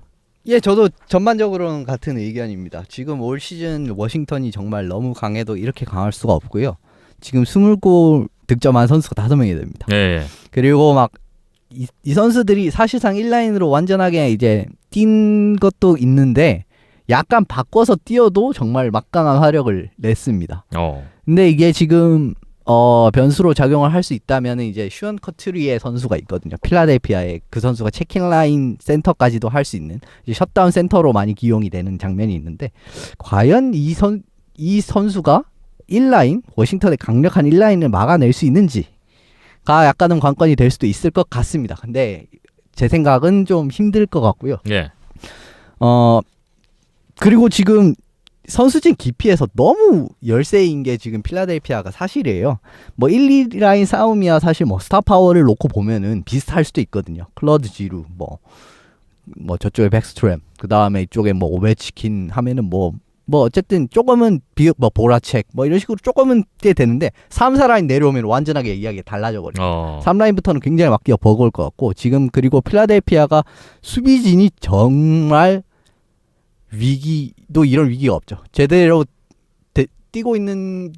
예, 저도 전반적으로는 같은 의견입니다. 지금 올 시즌 워싱턴이 정말 너무 강해도 이렇게 강할 수가 없고요. 지금 20골 득점한 선수가 5명이 됩니다. 네. 그리고 이 선수들이 사실상 1라인으로 완전하게 이제 뛴 것도 있는데 약간 바꿔서 뛰어도 정말 막강한 화력을 냈습니다. 근데 이게 지금 변수로 작용을 할 수 있다면 이제 슈언 커트리의 선수가 있거든요. 필라델피아에 그 선수가 체킹 라인 센터까지도 할 수 있는 이제 셧다운 센터로 많이 기용이 되는 장면이 있는데 과연 이 선수가 1라인 워싱턴의 강력한 1라인을 막아낼 수 있는지가 약간은 관건이 될 수도 있을 것 같습니다. 근데 제 생각은 좀 힘들 것 같고요. 예. 그리고 지금 선수진 깊이에서 너무 열세인 게 지금 필라델피아가 사실이에요. 뭐 1, 2라인 싸움이야 사실 뭐 스타 파워를 놓고 보면은 비슷할 수도 있거든요. 클러드 지루 뭐 저쪽에 백스트램 그 다음에 이쪽에 뭐 오베치킨 하면은 뭐 어쨌든 조금은 보라책 뭐 이런 식으로 조금은 꽤 되는데 3, 4라인 내려오면 완전하게 이야기가 달라져 버려요. 3라인부터는 굉장히 맞기가 버거울 것 같고 지금 그리고 필라델피아가 수비진이 정말 위기도 이런 위기가 없죠. 제대로 뛰고 있는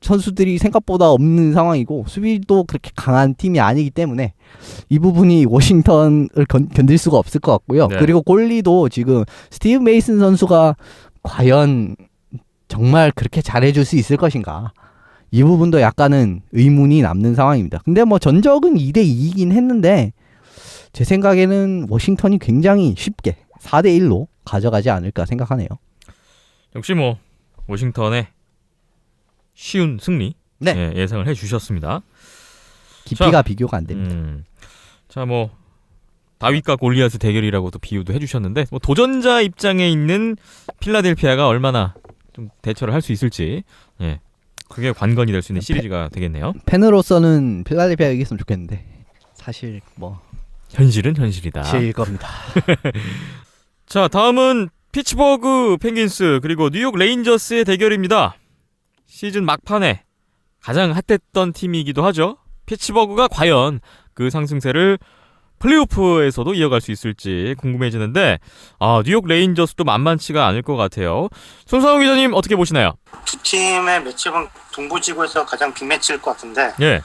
선수들이 생각보다 없는 상황이고 수비도 그렇게 강한 팀이 아니기 때문에 이 부분이 워싱턴을 견딜 수가 없을 것 같고요. 네. 그리고 골리도 지금 스티브 메이슨 선수가 과연 정말 그렇게 잘해줄 수 있을 것인가 이 부분도 약간은 의문이 남는 상황입니다. 근데 뭐 전적은 2대2이긴 했는데 제 생각에는 워싱턴이 굉장히 쉽게 4대1로 가져가지 않을까 생각하네요. 역시 뭐 워싱턴의 쉬운 승리 네. 예, 예상을 해주셨습니다. 깊이가 자, 비교가 안 됩니다. 자, 뭐 다윗과 골리앗의 대결이라고도 비유도 해주셨는데 뭐 도전자 입장에 있는 필라델피아가 얼마나 좀 대처를 할 수 있을지 예, 그게 관건이 될 수 있는 시리즈가 되겠네요. 팬으로서는 필라델피아가 이겼으면 좋겠는데 사실 뭐 현실은 현실이다. 질 겁니다. 자, 다음은 피츠버그 펭귄스 그리고 뉴욕 레인저스의 대결입니다. 시즌 막판에 가장 핫했던 팀이기도 하죠. 피츠버그가 과연 그 상승세를 플레이오프에서도 이어갈 수 있을지 궁금해지는데 뉴욕 레인저스도 만만치가 않을 것 같아요. 손상호 기자님 어떻게 보시나요? 두 팀의 매치업은 동부지구에서 가장 빅매치일 것 같은데 예.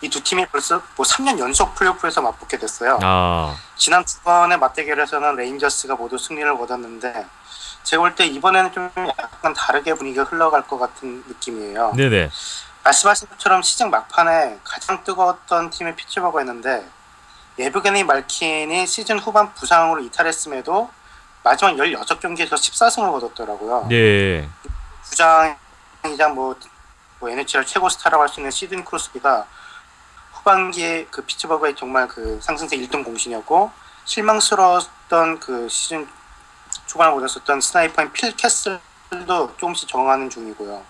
이 두 팀이 벌써 뭐 3년 연속 플레이오프에서 맞붙게 됐어요. 아, 지난 두 번의 맞대결에서는 레인저스가 모두 승리를 거뒀는데 제가 볼 때 이번에는 좀 약간 다르게 분위기가 흘러갈 것 같은 느낌이에요. 네네. 말씀하신 것처럼 시즌 막판에 가장 뜨거웠던 팀이 피츠버그였는데 예브게니 말킨이 시즌 후반 부상으로 이탈했음에도 마지막 16경기에서 14승을 거뒀더라고요. 네. 주장이자 뭐 NHL 최고 스타라고 할 수 있는 시든 크로스비가 후반기에 그 피츠버그의 정말 그 상승세 1등 공신이었고 실망스러웠던 그 시즌 초반에 보냈었던 스나이퍼인 필 캐슬도 조금씩 정하는 중이고요.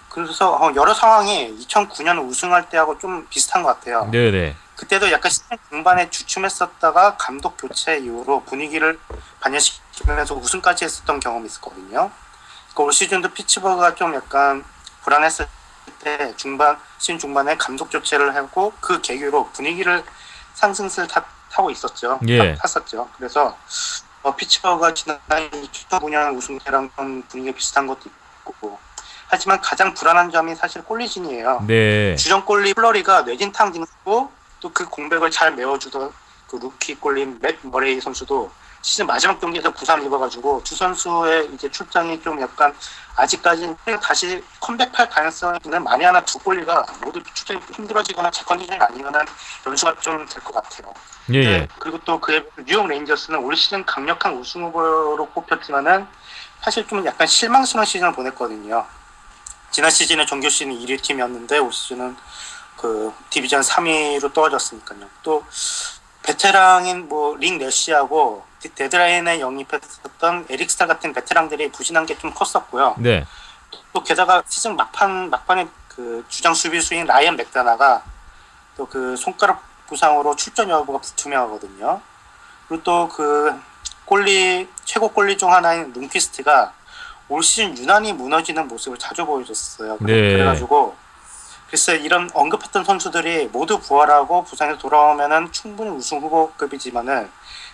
그래서 여러 상황이 2009년 우승할 때하고 좀 비슷한 것 같아요. 네네. 그때도 약간 시즌 중반에 주춤했었다가 감독 교체 이후로 분위기를 반영시키면서 우승까지 했었던 경험이 있었거든요. 그러니까 올 시즌도 피츠버그가 좀 약간 불안했을 때 시즌 중반에 감독 교체를 하고 그 계기로 분위기를 상승세를 타고 있었죠. 예. 탔었죠. 그래서 피츠버그가 지난 2009년 우승 때랑 좀 분위기가 비슷한 것도 있고 하지만 가장 불안한 점이 사실 골리진이에요. 네. 주전 골리 플러리가 뇌진탕 징수고 또 그 공백을 잘 메워주던 그 루키 골린 맷 머레이 선수도 시즌 마지막 경기에서 부상을 입어가지고 두 선수의 이제 출장이 좀 약간 아직까지는 다시 컴백할 가능성을 많이 하나 두 골리가 모두 출장이 힘들어지거나 제 컨디션이 아니거나 연수가 좀 될 것 같아요. 예. 네, 그리고 또 그 뉴욕 레인저스는 올 시즌 강력한 우승 후보로 꼽혔지만은 사실 좀 약간 실망스러운 시즌을 보냈거든요. 지난 시즌에 정규 시즌 1위 팀이었는데 올 시즌은 그 디비전 3위로 떨어졌으니까요. 또 베테랑인 뭐 링 내시하고 데드라인에 영입했었던 에릭 스타 같은 베테랑들이 부진한 게 좀 컸었고요. 네. 또 게다가 시즌 막판에 그 주장 수비수인 라이언 맥다나가 또 그 손가락 부상으로 출전 여부가 불투명하거든요. 그리고 또 그 최고 골리 중 하나인 룬퀴스트가 올 시즌 유난히 무너지는 모습을 자주 보여줬어요. 네. 그래가지고 글쎄 이런 언급했던 선수들이 모두 부활하고 부상에서 돌아오면은 충분히 우승 후보급이지만은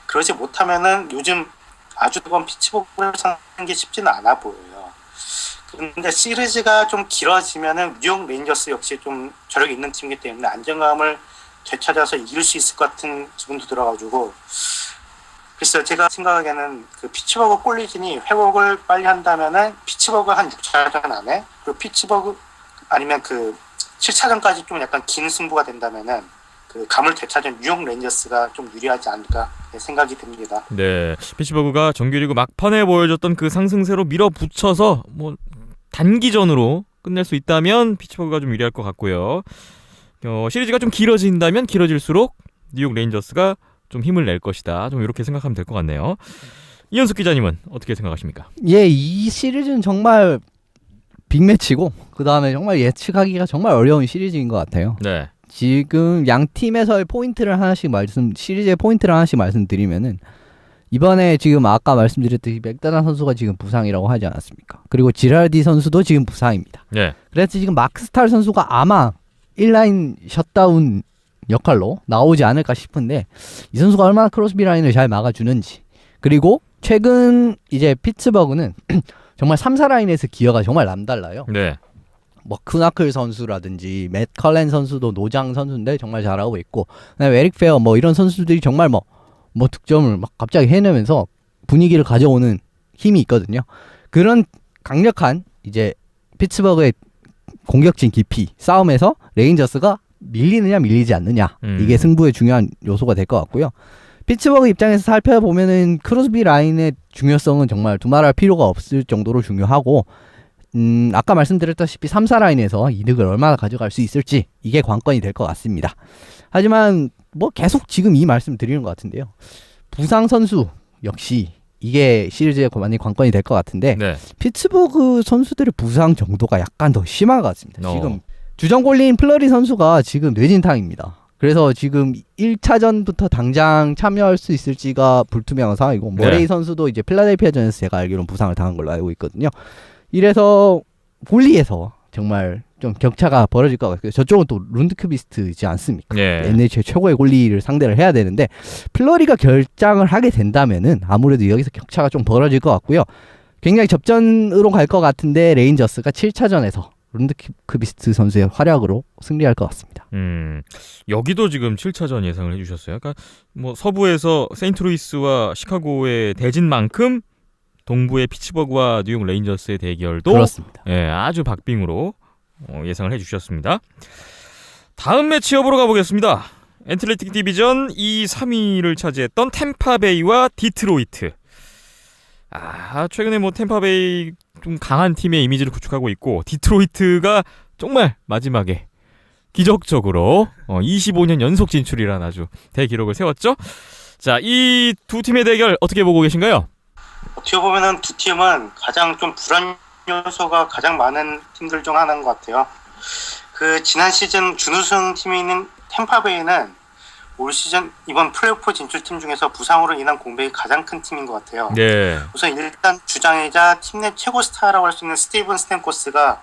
그러지 못하면은 요즘 아주 뜨거운 피츠버그를 상는 게 쉽지는 않아 보여요. 그런데 시리즈가 좀 길어지면은 뉴욕 레인저스 역시 좀 저력이 있는 팀이기 때문에 안정감을 되찾아서 이길 수 있을 것 같은 기분도 들어가지고 글쎄요, 제가 생각하기에는 그 피츠버그 꼴리진이 회복을 빨리 한다면은 피츠버그 한 6차전 안에 그리고 피츠버그 아니면 그 7차전까지 좀 약간 긴 승부가 된다면은 그 가물 대차전 뉴욕 레인저스가 좀 유리하지 않을까 생각이 듭니다. 네, 피츠버그가 정규리그 막판에 보여줬던 그 상승세로 밀어붙여서 뭐 단기전으로 끝낼 수 있다면 피츠버그가 좀 유리할 것 같고요. 시리즈가 좀 길어진다면 길어질수록 뉴욕 레인저스가 좀 힘을 낼 것이다. 좀 이렇게 생각하면 될 것 같네요. 이현숙 기자님은 어떻게 생각하십니까? 예, 이 시리즈는 정말 빅매치고 그 다음에 정말 예측하기가 정말 어려운 시리즈인 것 같아요. 네, 지금 양 팀에서의 포인트를 하나씩 시리즈의 포인트를 하나씩 말씀드리면은 이번에 지금 아까 말씀드렸듯이 맥다나 선수가 지금 부상이라고 하지 않았습니까? 그리고 지랄디 선수도 지금 부상입니다. 네, 그래서 지금 마크스탈 선수가 아마 1라인 셧다운 역할로 나오지 않을까 싶은데 이 선수가 얼마나 크로스비 라인을 잘 막아주는지 그리고 최근 이제 피츠버그는 정말 3, 4라인에서 기여가 정말 남달라요. 네, 뭐 크나클 선수라든지 맷 컬렌 선수도 노장 선수인데 정말 잘하고 있고 그다음에 에릭 페어 뭐 이런 선수들이 정말 뭐 득점을 막 갑자기 해내면서 분위기를 가져오는 힘이 있거든요. 그런 강력한 이제 피츠버그의 공격진 깊이 싸움에서 레인저스가 밀리느냐 밀리지 않느냐 이게 승부의 중요한 요소가 될 것 같고요. 피츠버그 입장에서 살펴보면은 크로스비 라인의 중요성은 정말 두말할 필요가 없을 정도로 중요하고 아까 말씀드렸다시피 3, 4라인에서 이득을 얼마나 가져갈 수 있을지 이게 관건이 될 것 같습니다. 하지만 뭐 계속 지금 이 말씀 드리는 것 같은데요. 부상 선수 역시 이게 시리즈의 많이 관건이 될 것 같은데 네. 피츠버그 선수들의 부상 정도가 약간 더 심한 것 같습니다. 어. 지금 주전 골리인 플러리 선수가 지금 뇌진탕입니다. 그래서 지금 1차전부터 당장 참여할 수 있을지가 불투명한 상황이고 머레이 네. 선수도 이제 필라델피아전에서 제가 알기로는 부상을 당한 걸로 알고 있거든요. 이래서 골리에서 정말 좀 격차가 벌어질 것 같고요. 저쪽은 또 룬드큐비스트이지 않습니까? 예. NHL 최고의 골리를 상대를 해야 되는데 플러리가 결장을 하게 된다면은 아무래도 여기서 격차가 좀 벌어질 것 같고요. 굉장히 접전으로 갈 것 같은데 레인저스가 7차전에서 룬드큐비스트 선수의 활약으로 승리할 것 같습니다. 여기도 지금 7차전 예상을 해주셨어요. 그러니까 뭐 서부에서 세인트루이스와 시카고의 대진만큼 동부의 피츠버그와 뉴욕 레인저스의 대결도 그렇습니다. 예, 아주 박빙으로 예상을 해주셨습니다. 다음 매치업으로 가보겠습니다. 애틀랜틱 디비전 2, 3위를 차지했던 템파베이와 디트로이트. 최근에 뭐 템파베이 좀 강한 팀의 이미지를 구축하고 있고 디트로이트가 정말 마지막에 기적적으로 25년 연속 진출이라는 아주 대기록을 세웠죠. 자, 이 두 팀의 대결 어떻게 보고 계신가요? 어떻게 보면은 두 팀은 가장 좀 불안 요소가 가장 많은 팀들 중 하나인 것 같아요. 그 지난 시즌 준우승 팀인 템파베이는 올 시즌 이번 플레이오프 진출팀 중에서 부상으로 인한 공백이 가장 큰 팀인 것 같아요. 네. 우선 일단 주장이자 팀 내 최고 스타라고 할 수 있는 스티븐 스탬코스가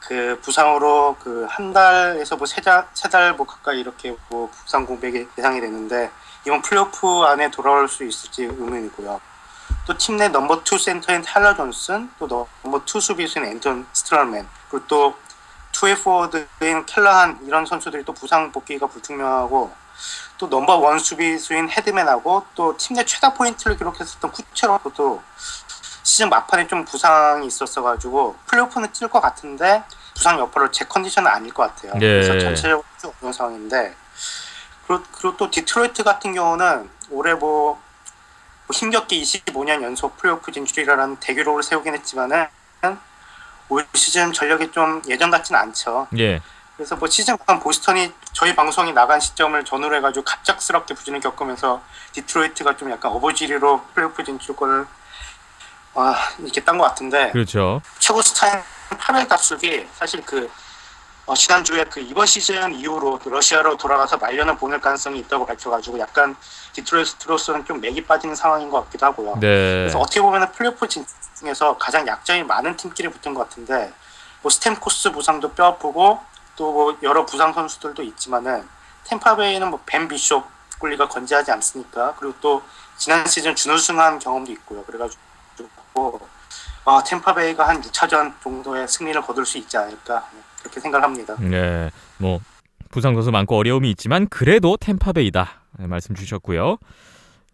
그 부상으로 그 한 달에서 뭐 세 달 뭐 가까이 이렇게 뭐 부상 공백이 예상이 되는데 이번 플레이오프 안에 돌아올 수 있을지 의문이고요. 또 팀 내 넘버 2 센터인 타일러 존슨, 또 넘버 2 수비수인 앤턴 스트럴맨, 그리고 또 2웨이 포워드인 켈라한 이런 선수들이 또 부상 복귀가 불투명하고 또 넘버 1 수비수인 헤드맨하고 또 팀 내 최다 포인트를 기록했었던 쿠체로도 시즌 막판에 좀 부상이 있었어가지고 플레이오프는 뛸 것 같은데 부상 여파로 제 컨디션은 아닐 것 같아요. 네. 그래서 전체적으로 좀 어려운 상황인데 그리고 또 디트로이트 같은 경우는 올해 뭐 힘겹게 25년 연속 플레이오프 진출이라는 대기록을 세우긴 했지만은 올 시즌 전력이 좀 예전 같지는 않죠. 예. 그래서 뭐 시즌 간 보스턴이 저희 방송이 나간 시점을 전후로 해가지고 갑작스럽게 부진을 겪으면서 디트로이트가 좀 약간 어버지리로 플레이오프 진출권을 이렇게 딴 것 같은데 그렇죠. 최고 스타인 파벨 다수기 사실 그 지난주에 그 이번 시즌 이후로 그 러시아로 돌아가서 말년을 보낼 가능성이 있다고 밝혀가지고 약간 디트로이트로서는 좀 맥이 빠지는 상황인 것 같기도 하고요. 네. 그래서 어떻게 보면 플레이오프 진출 중에서 가장 약점이 많은 팀끼리 붙은 것 같은데 뭐 스탬코스 부상도 뼈 아프고 또 뭐 여러 부상 선수들도 있지만은 템파베이는 뭐 벤 비숍 꿀리가 건재하지 않습니까? 그리고 또 지난 시즌 준우승한 경험도 있고요. 그래가지고 템파베이가 한 6차전 정도의 승리를 거둘 수 있지 않을까 그렇게 생각합니다. 네. 뭐 부상 선수 많고 어려움이 있지만 그래도 템파베이다 말씀 주셨고요.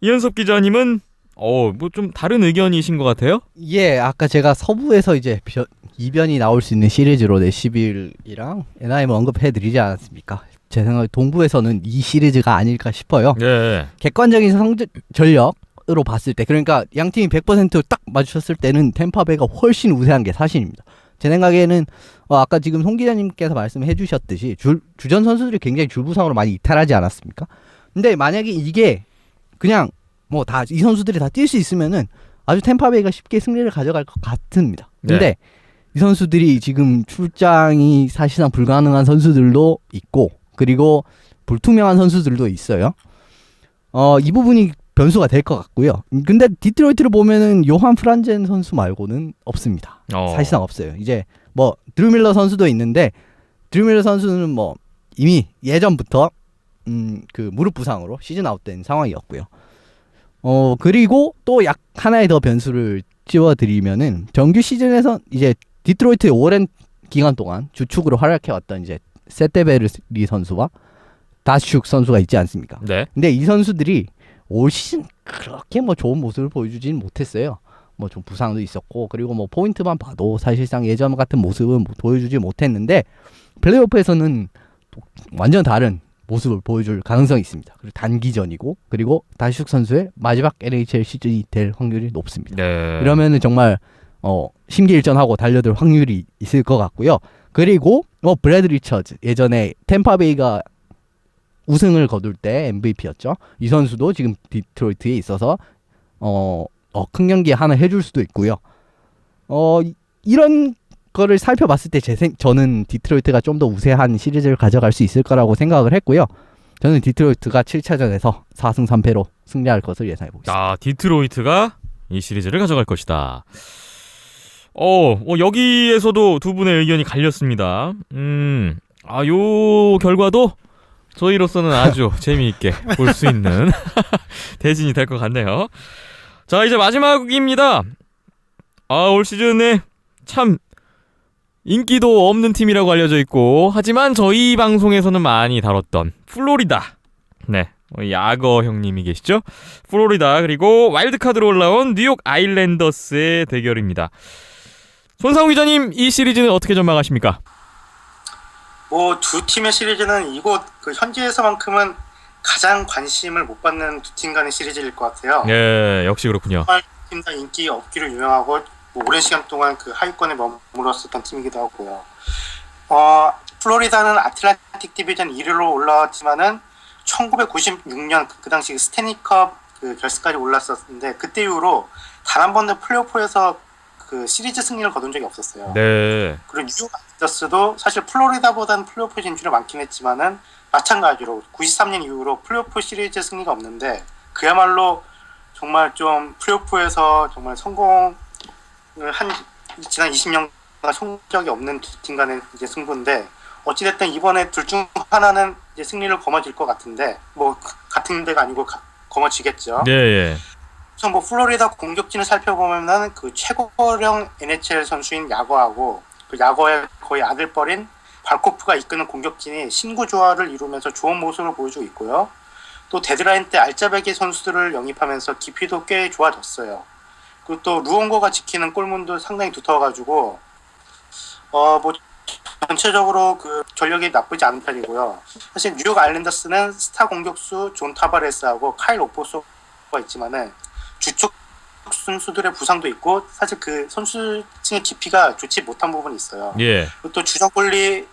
이현섭 기자님은 뭐 좀 다른 의견이신 것 같아요? 예, 아까 제가 서부에서 이제 이변이 나올 수 있는 시리즈로 내시빌이랑 NIM을 언급해드리지 않았습니까? 제 생각에 동부에서는 이 시리즈가 아닐까 싶어요. 예. 객관적인 전력으로 봤을 때, 그러니까 양 팀이 100%딱 맞추셨을 때는 템파베이가 훨씬 우세한 게 사실입니다. 제 생각에는 아까 지금 송 기자님께서 말씀해 주셨듯이 주전 선수들이 굉장히 줄부상으로 많이 이탈하지 않았습니까? 근데 만약에 이게 그냥 뭐 다 이 선수들이 다 뛸 수 있으면은 아주 템파베이가 쉽게 승리를 가져갈 것 같습니다. 근데 네. 이 선수들이 지금 출장이 사실상 불가능한 선수들도 있고, 그리고 불투명한 선수들도 있어요. 이 부분이 변수가 될 것 같고요. 근데 디트로이트를 보면은 요한 프란젠 선수 말고는 없습니다. 사실상 없어요. 이제 뭐 드루 밀러 선수도 있는데, 드루 밀러 선수는 뭐 이미 예전부터 그 무릎 부상으로 시즌 아웃된 상황이었고요. 그리고 또 하나의 더 변수를 찝어드리면은 정규 시즌에서 이제 디트로이트의 오랜 기간 동안 주축으로 활약해왔던 이제 세테베르리 선수와 다슈크 선수가 있지 않습니까? 네. 근데 이 선수들이 올 시즌 그렇게 뭐 좋은 모습을 보여주지는 못했어요. 뭐 좀 부상도 있었고, 그리고 뭐 포인트만 봐도 사실상 예전 같은 모습은 보여주지 못했는데, 플레이오프에서는 완전 다른 모습을 보여줄 가능성이 있습니다. 그리고 단기전이고, 그리고 다슈크 선수의 마지막 NHL 시즌이 될 확률이 높습니다. 네. 이러면은 정말 심기일전하고 달려들 확률이 있을 것 같고요. 그리고 브래드 리처즈, 예전에 템파베이가 우승을 거둘 때 MVP였죠. 이 선수도 지금 디트로이트에 있어서 큰 경기 하나 해줄 수도 있고요. 이런 거를 살펴봤을 때 저는 디트로이트가 좀 더 우세한 시리즈를 가져갈 수 있을 거라고 생각을 했고요. 저는 디트로이트가 7차전에서 4승 3패로 승리할 것을 예상해보겠습니다. 디트로이트가 이 시리즈를 가져갈 것이다. 여기에서도 두 분의 의견이 갈렸습니다. 요 결과도 저희로서는 아주 재미있게 볼 수 있는 대진이 될 것 같네요. 자, 이제 마지막입니다. 올 시즌에 참 인기도 없는 팀이라고 알려져 있고, 하지만 저희 방송에서는 많이 다뤘던 플로리다. 네, 야거 형님이 계시죠? 플로리다, 그리고 와일드카드로 올라온 뉴욕 아일랜더스의 대결입니다. 손상우 기자님, 이 시리즈는 어떻게 전망하십니까? 뭐 두 팀의 시리즈는 이곳 현지에서만큼은 가장 관심을 못 받는 두 팀 간의 시리즈일 것 같아요. 예, 역시 그렇군요. 팀 다 인기 없기로 유명하고 뭐 오랜 시간 동안 그 하위권에 머물렀었던 팀이기도 하고요. 플로리다는 아틀란틱 디비전 1위로 올라왔지만은 1996년 그 당시 스탠리컵 그 결승까지 올랐었는데, 그때 이후로 단 한 번도 플레이오프에서 그 시리즈 승리를 거둔 적이 없었어요. 네. 그리고 뉴욕 아이더스도 사실 플로리다보다는 플레이오프 진출이 많긴 했지만은 마찬가지로 93년 이후로 플레이오프 시리즈 승리가 없는데, 그야말로 정말 좀 플레이오프에서 정말 성공을 한 지난 20년간 성적이 없는 두 팀 간의 이제 승부인데, 어찌됐든 이번에 둘 중 하나는 이제 승리를 거머쥘 것 같은데, 뭐 같은 데가 아니고 거머쥐겠죠. 예. 우선 뭐 플로리다 공격진을 살펴보면은 그 최고령 NHL 선수인 야거하고 그 야거의 거의 아들뻘인 발코프가 이끄는 공격진이 신구조화를 이루면서 좋은 모습을 보여주고 있고요. 또 데드라인 때 알짜배기 선수들을 영입하면서 깊이도 꽤 좋아졌어요. 그리고 또 루옹거가 지키는 골문도 상당히 두터워가지고 뭐 전체적으로 그 전력이 나쁘지 않은 편이고요. 사실 뉴욕 아일랜더스는 스타 공격수 존 타바레스하고 카일 오포소가 있지만은 주축 선수들의 부상도 있고, 사실 그 선수층의 깊이가 좋지 못한 부분이 있어요. 예. 그리고 또 주전골리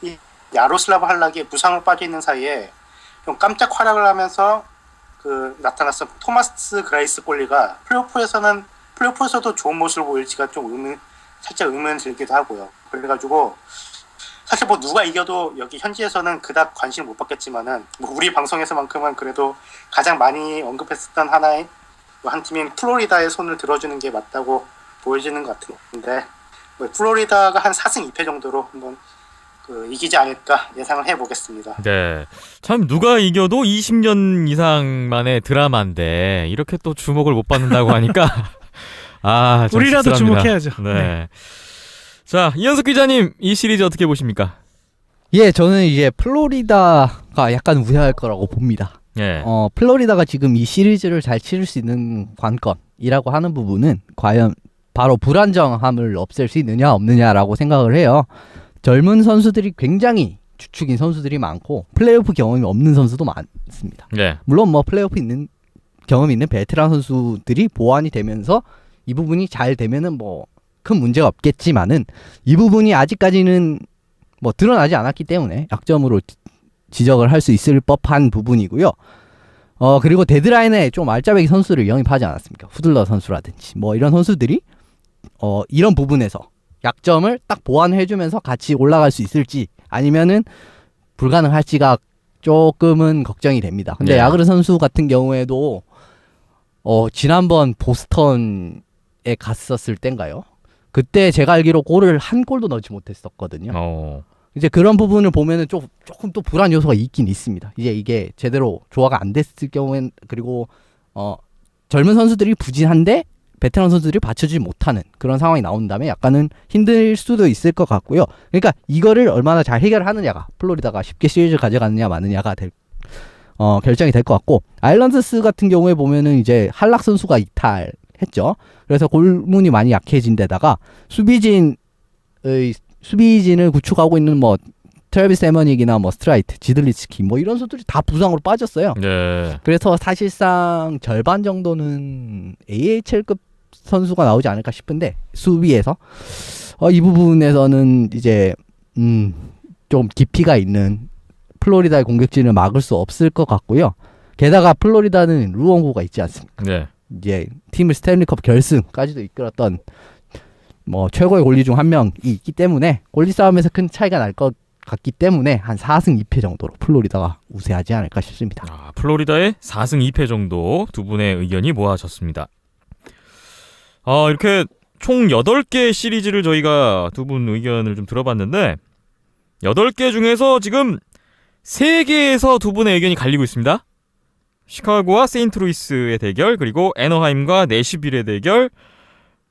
야로슬라브 할락이 부상을 빠져 있는 사이에 좀 깜짝 활약을 하면서 그 나타났던 토마스 그라이스 골리가 플레이오프에서도 좋은 모습을 보일지가 좀 살짝 의문 들기도 하고요. 그래가지고 사실 뭐 누가 이겨도 여기 현지에서는 그닥 관심 못 받겠지만은 뭐 우리 방송에서만큼은 그래도 가장 많이 언급했었던 하나의 한 팀인 플로리다의 손을 들어주는 게 맞다고 보여지는 것 같은데, 뭐 플로리다가 한 4승 2패 정도로 한번 이기지 않을까 예상을 해보겠습니다. 네. 참 누가 이겨도 20년 이상 만의 드라마인데 이렇게 또 주목을 못 받는다고 하니까 좀 우리라도 씁쓸합니다. 주목해야죠. 네. 자, 이현숙 기자님, 이 시리즈 어떻게 보십니까? 예, 저는 이제 플로리다가 약간 우세할 거라고 봅니다. 예. 플로리다가 지금 이 시리즈를 잘 치를 수 있는 관건이라고 하는 부분은 과연 바로 불안정함을 없앨 수 있느냐 없느냐라고 생각을 해요. 젊은 선수들이 굉장히 주축인 선수들이 많고 플레이오프 경험이 없는 선수도 많습니다. 네. 물론 뭐 플레이오프 있는 경험이 있는 베테랑 선수들이 보완이 되면서 이 부분이 잘 되면은 뭐 큰 문제가 없겠지만은 이 부분이 아직까지는 뭐 드러나지 않았기 때문에 약점으로 지적을 할 수 있을 법한 부분이고요. 그리고 데드라인에 좀 알짜배기 선수를 영입하지 않았습니까? 후들러 선수라든지 뭐 이런 선수들이 이런 부분에서 약점을 딱 보완해주면서 같이 올라갈 수 있을지 아니면은 불가능할지가 조금은 걱정이 됩니다. 근데 네. 야그르 선수 같은 경우에도 지난번 보스턴에 갔었을 땐가요? 그때 제가 알기로 골을 한 골도 넣지 못했었거든요. 이제 그런 부분을 보면은 조금 또 불안 요소가 있긴 있습니다. 이제 이게 제대로 조화가 안 됐을 경우엔 그리고 젊은 선수들이 부진한데 베테랑 선수들이 받쳐주지 못하는 그런 상황이 나온다면 약간은 힘들 수도 있을 것 같고요. 그러니까 이거를 얼마나 잘 해결하느냐가 플로리다가 쉽게 시리즈를 가져가느냐 마느냐가 결정이 될 것 같고 아일랜드스 같은 경우에 보면은 이제 할락 선수가 이탈했죠. 그래서 골문이 많이 약해진 데다가 수비진을 구축하고 있는 뭐 트래비스 에머닉이나 뭐 스트라이트, 지들리츠키 뭐 이런 선수들이 다 부상으로 빠졌어요. 네. 그래서 사실상 절반 정도는 AHL급 선수가 나오지 않을까 싶은데 수비에서 이 부분에서는 이제 좀 깊이가 있는 플로리다의 공격진을 막을 수 없을 것 같고요. 게다가 플로리다는 루엉구가 있지 않습니까? 네. 이제 팀을 스탠리컵 결승까지도 이끌었던 뭐 최고의 골리 중 한 명이 있기 때문에 골리 싸움에서 큰 차이가 날 것 같기 때문에 한 4승 2패 정도로 플로리다가 우세하지 않을까 싶습니다. 플로리다의 4승 2패 정도 두 분의 의견이 모아졌습니다. 이렇게 총 8개 시리즈를 저희가 두 분 의견을 좀 들어봤는데 8개 중에서 지금 3개에서 두 분의 의견이 갈리고 있습니다. 시카고와 세인트루이스의 대결, 그리고 애너하임과 내시빌의 대결,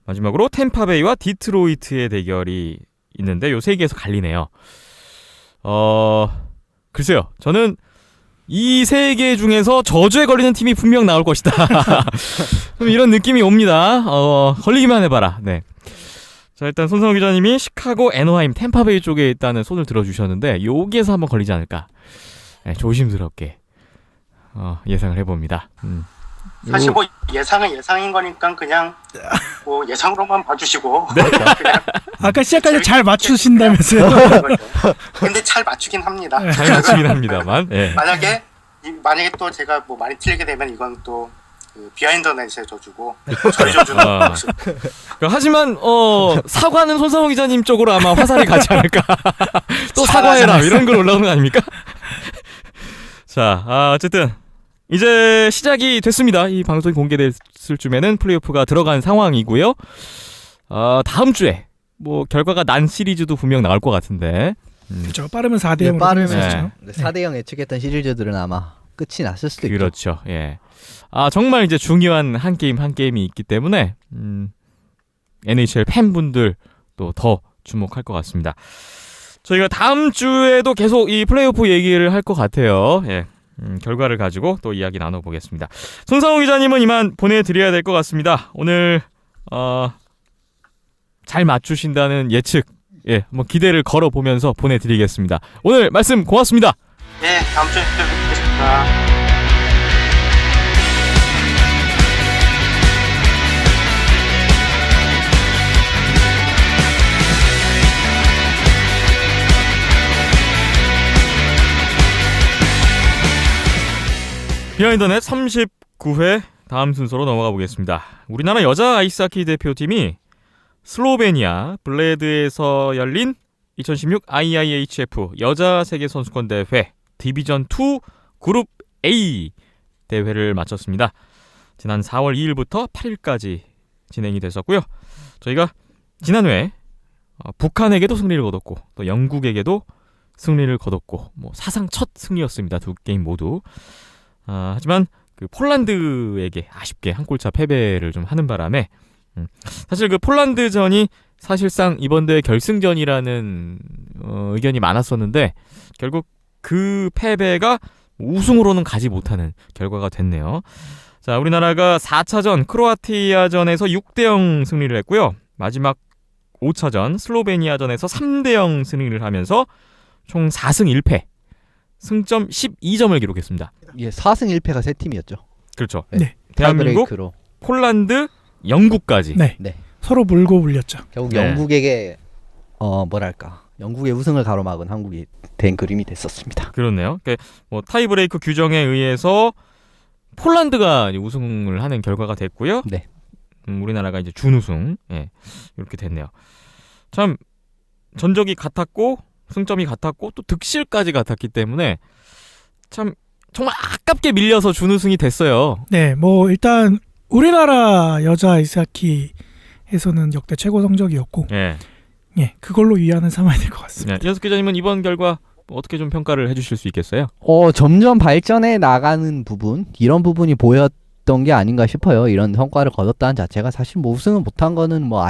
마지막으로 템파베이와 디트로이트의 대결이 있는데 요 3개에서 갈리네요. 글쎄요. 저는 이 3개 중에서 저주에 걸리는 팀이 분명 나올 것이다. 좀 이런 느낌이 옵니다. 걸리기만 해봐라. 네. 자, 일단 손성호 기자님이 시카고, 애너하임, 템파베이 쪽에 일단은 손을 들어주셨는데 여기에서 한번 걸리지 않을까. 네, 조심스럽게 예상을 해봅니다. 사실 뭐 예상은 예상인 거니까 그냥 뭐 예상으로만 봐주시고 그냥 아까 시작까지 잘 맞추신다면서요. 근데 잘 맞추긴 합니다. 잘 맞추긴 합니다만. 네. 만약에 또 제가 뭐 많이 틀리게 되면 이건 또 그 비하인드넷에 져주고 저리 져주는 모습. 하지만 사과는 손상호 기자님 쪽으로 아마 화살이 가지 않을까. 또 사과해라 이런 걸 올라오는 거 아닙니까? 자, 어쨌든 이제 시작이 됐습니다. 이 방송이 공개됐을 쯤에는 플레이오프가 들어간 상황이고요. 다음 주에 뭐 결과가 난 시리즈도 분명 나올 것 같은데. 그렇죠. 빠르면 4대 0으로 빠르면 네. 4대 0 예측했던 시리즈들은 아마 끝이 났을 수도 있죠. 그렇죠. 예. 정말 이제 중요한 한 게임이 있기 때문에 NHL 팬분들 또 더 주목할 것 같습니다. 저희가 다음 주에도 계속 이 플레이오프 얘기를 할 것 같아요. 예. 결과를 가지고 또 이야기 나눠보겠습니다. 손상호 기자님은 이만 보내드려야 될 것 같습니다. 오늘 잘 맞추신다는 예측, 한번 기대를 걸어보면서 보내드리겠습니다. 오늘 말씀 고맙습니다. 네, 다음 주에 뵙겠습니다. 비하인드넷 39회 다음 순서로 넘어가 보겠습니다. 우리나라 여자 아이스하키 대표팀이 슬로베니아 블레드에서 열린 2016 IIHF 여자 세계선수권 대회 디비전 2 그룹 A 대회를 마쳤습니다. 지난 4월 2일부터 8일까지 진행이 됐었고요. 저희가 지난해 북한에게도 승리를 거뒀고 또 영국에게도 승리를 거뒀고 뭐 사상 첫 승리였습니다. 두 게임 모두. 하지만 그 폴란드에게 아쉽게 한 골차 패배를 좀 하는 바람에 사실 그 폴란드전이 사실상 이번 대회 결승전이라는 의견이 많았었는데 결국 그 패배가 우승으로는 가지 못하는 결과가 됐네요. 자, 우리나라가 4차전 크로아티아전에서 6대0 승리를 했고요. 마지막 5차전 슬로베니아전에서 3대0 승리를 하면서 총 4승 1패, 승점 12점을 기록했습니다. 예, 4승 1패가 세 팀이었죠. 그렇죠. 네. 대한민국, 타이브레이크로. 폴란드, 영국까지. 네. 네. 서로 물고 물렸죠. 결국 네. 영국에게 뭐랄까 영국의 우승을 가로막은 한국이 된 그림이 됐었습니다. 그렇네요. 그러니까 뭐 타이브레이크 규정에 의해서 폴란드가 우승을 하는 결과가 됐고요. 네. 우리나라가 이제 준우승, 이렇게 됐네요. 참 전적이 같았고 승점이 같았고 또 득실까지 같았기 때문에 참 정말 아깝게 밀려서 준우승이 됐어요. 네, 뭐 일단 우리나라 여자 아이스하키에서는 역대 최고 성적이었고, 예. 예, 그걸로 위안을 삼아야 될 것 같습니다. 네. 이현석 기자님은 이번 결과 어떻게 좀 평가를 해주실 수 있겠어요? 점점 발전해 나가는 부분 이런 부분이 보였던 게 아닌가 싶어요. 이런 성과를 거뒀다는 자체가 사실 뭐 우승을 못한 거는 뭐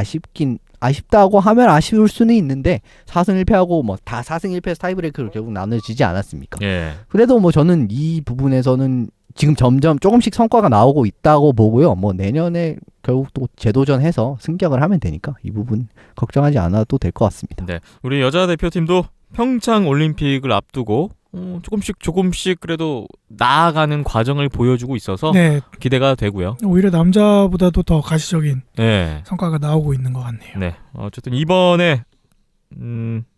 아쉽다고 하면 아쉬울 수는 있는데 4승 1패하고 뭐 다 4승 1패에서 타이브레이크로 결국 나눠지지 않았습니까? 예. 그래도 뭐 저는 이 부분에서는 지금 점점 조금씩 성과가 나오고 있다고 보고요. 뭐 내년에 결국 또 재도전해서 승격을 하면 되니까 이 부분 걱정하지 않아도 될 것 같습니다. 네. 우리 여자 대표팀도 평창 올림픽을 앞두고 조금씩 그래도 나아가는 과정을 보여주고 있어서 네, 기대가 되고요. 오히려 남자보다도 더 가시적인 네. 성과가 나오고 있는 것 같네요. 네. 어쨌든 이번에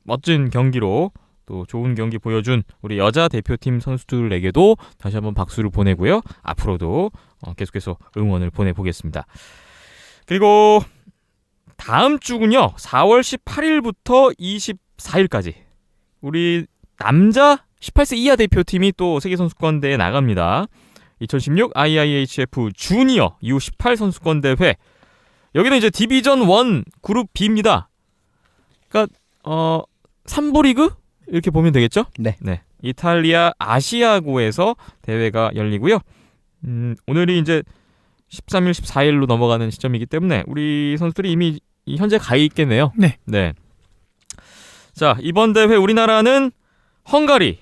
멋진 경기로 또 좋은 경기 보여준 우리 여자 대표팀 선수들에게도 다시 한번 박수를 보내고요. 앞으로도 계속해서 응원을 보내보겠습니다. 그리고 다음 주군요. 4월 18일부터 24일까지 우리 남자 18세 이하 대표팀이 또 세계선수권대회에 나갑니다. 2016 IIHF 주니어 U18 선수권대회. 여기는 이제 디비전 1 그룹 B입니다. 그러니까 3부 리그? 이렇게 보면 되겠죠? 네. 이탈리아 아시아고에서 대회가 열리고요. 오늘이 이제 13일, 14일로 넘어가는 시점이기 때문에 우리 선수들이 이미 현재 가 있겠네요. 네. 자, 이번 대회 우리나라는 헝가리,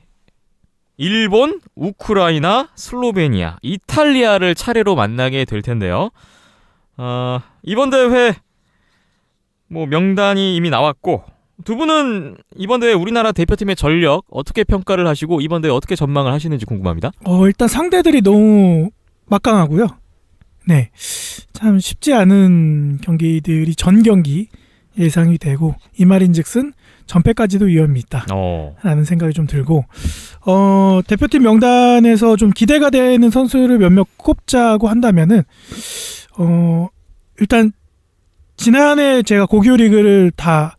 일본, 우크라이나, 슬로베니아, 이탈리아를 차례로 만나게 될 텐데요. 이번 대회 뭐 명단이 이미 나왔고 두 분은 이번 대회 우리나라 대표팀의 전력 어떻게 평가를 하시고 이번 대회 어떻게 전망을 하시는지 궁금합니다. 일단 상대들이 너무 막강하고요. 네, 참 쉽지 않은 경기들이 전 경기 예상이 되고 이 말인즉슨 전패까지도 위험이 있다라는 생각이 좀 들고 대표팀 명단에서 좀 기대가 되는 선수를 몇몇 꼽자고 한다면은 일단 지난해 제가 고교 리그를 다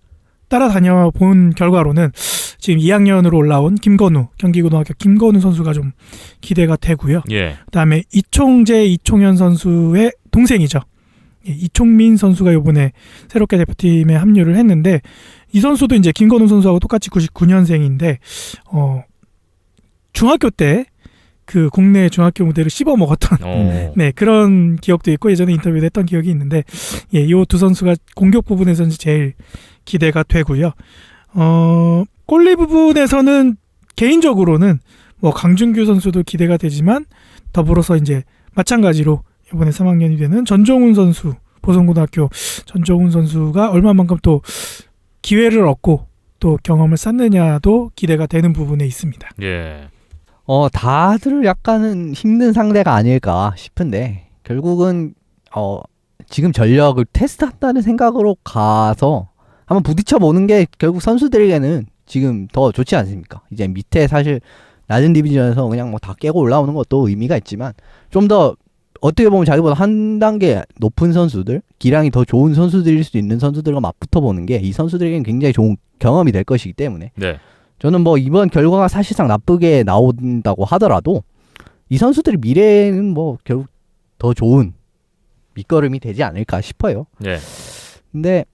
따라다녀 본 결과로는 지금 2학년으로 올라온 경기고등학교 김건우 선수가 좀 기대가 되고요. 예. 그다음에 이총현 선수의 동생이죠. 이총민 선수가 이번에 새롭게 대표팀에 합류를 했는데 이 선수도 이제 김건우 선수하고 똑같이 99년생인데 중학교 때 그 국내 중학교 무대를 씹어 먹었던 네, 그런 기억도 있고 예전에 인터뷰도 했던 기억이 있는데 이 두 선수가 공격 부분에서는 제일 기대가 되고요. 골리 부분에서는 개인적으로는 뭐 강준규 선수도 기대가 되지만 더불어서 이제 마찬가지로 이번에 3학년이 되는 전종훈 선수, 보성고등학교 전종훈 선수가 얼마만큼 또 기회를 얻고 또 경험을 쌓느냐도 기대가 되는 부분에 있습니다. 예. 다들 약간은 힘든 상대가 아닐까 싶은데 결국은 지금 전력을 테스트한다는 생각으로 가서 한번 부딪혀 보는 게 결국 선수들에게는 지금 더 좋지 않습니까? 이제 밑에 사실 낮은 디비전에서 그냥 뭐 다 깨고 올라오는 것도 의미가 있지만 좀 더 어떻게 보면 자기보다 한 단계 높은 선수들, 기량이 더 좋은 선수들일 수 있는 선수들과 맞붙어 보는 게 이 선수들에게는 굉장히 좋은 경험이 될 것이기 때문에 네. 저는 뭐 이번 결과가 사실상 나쁘게 나온다고 하더라도 이 선수들의 미래는 뭐 결국 더 좋은 밑거름이 되지 않을까 싶어요. 예. 근데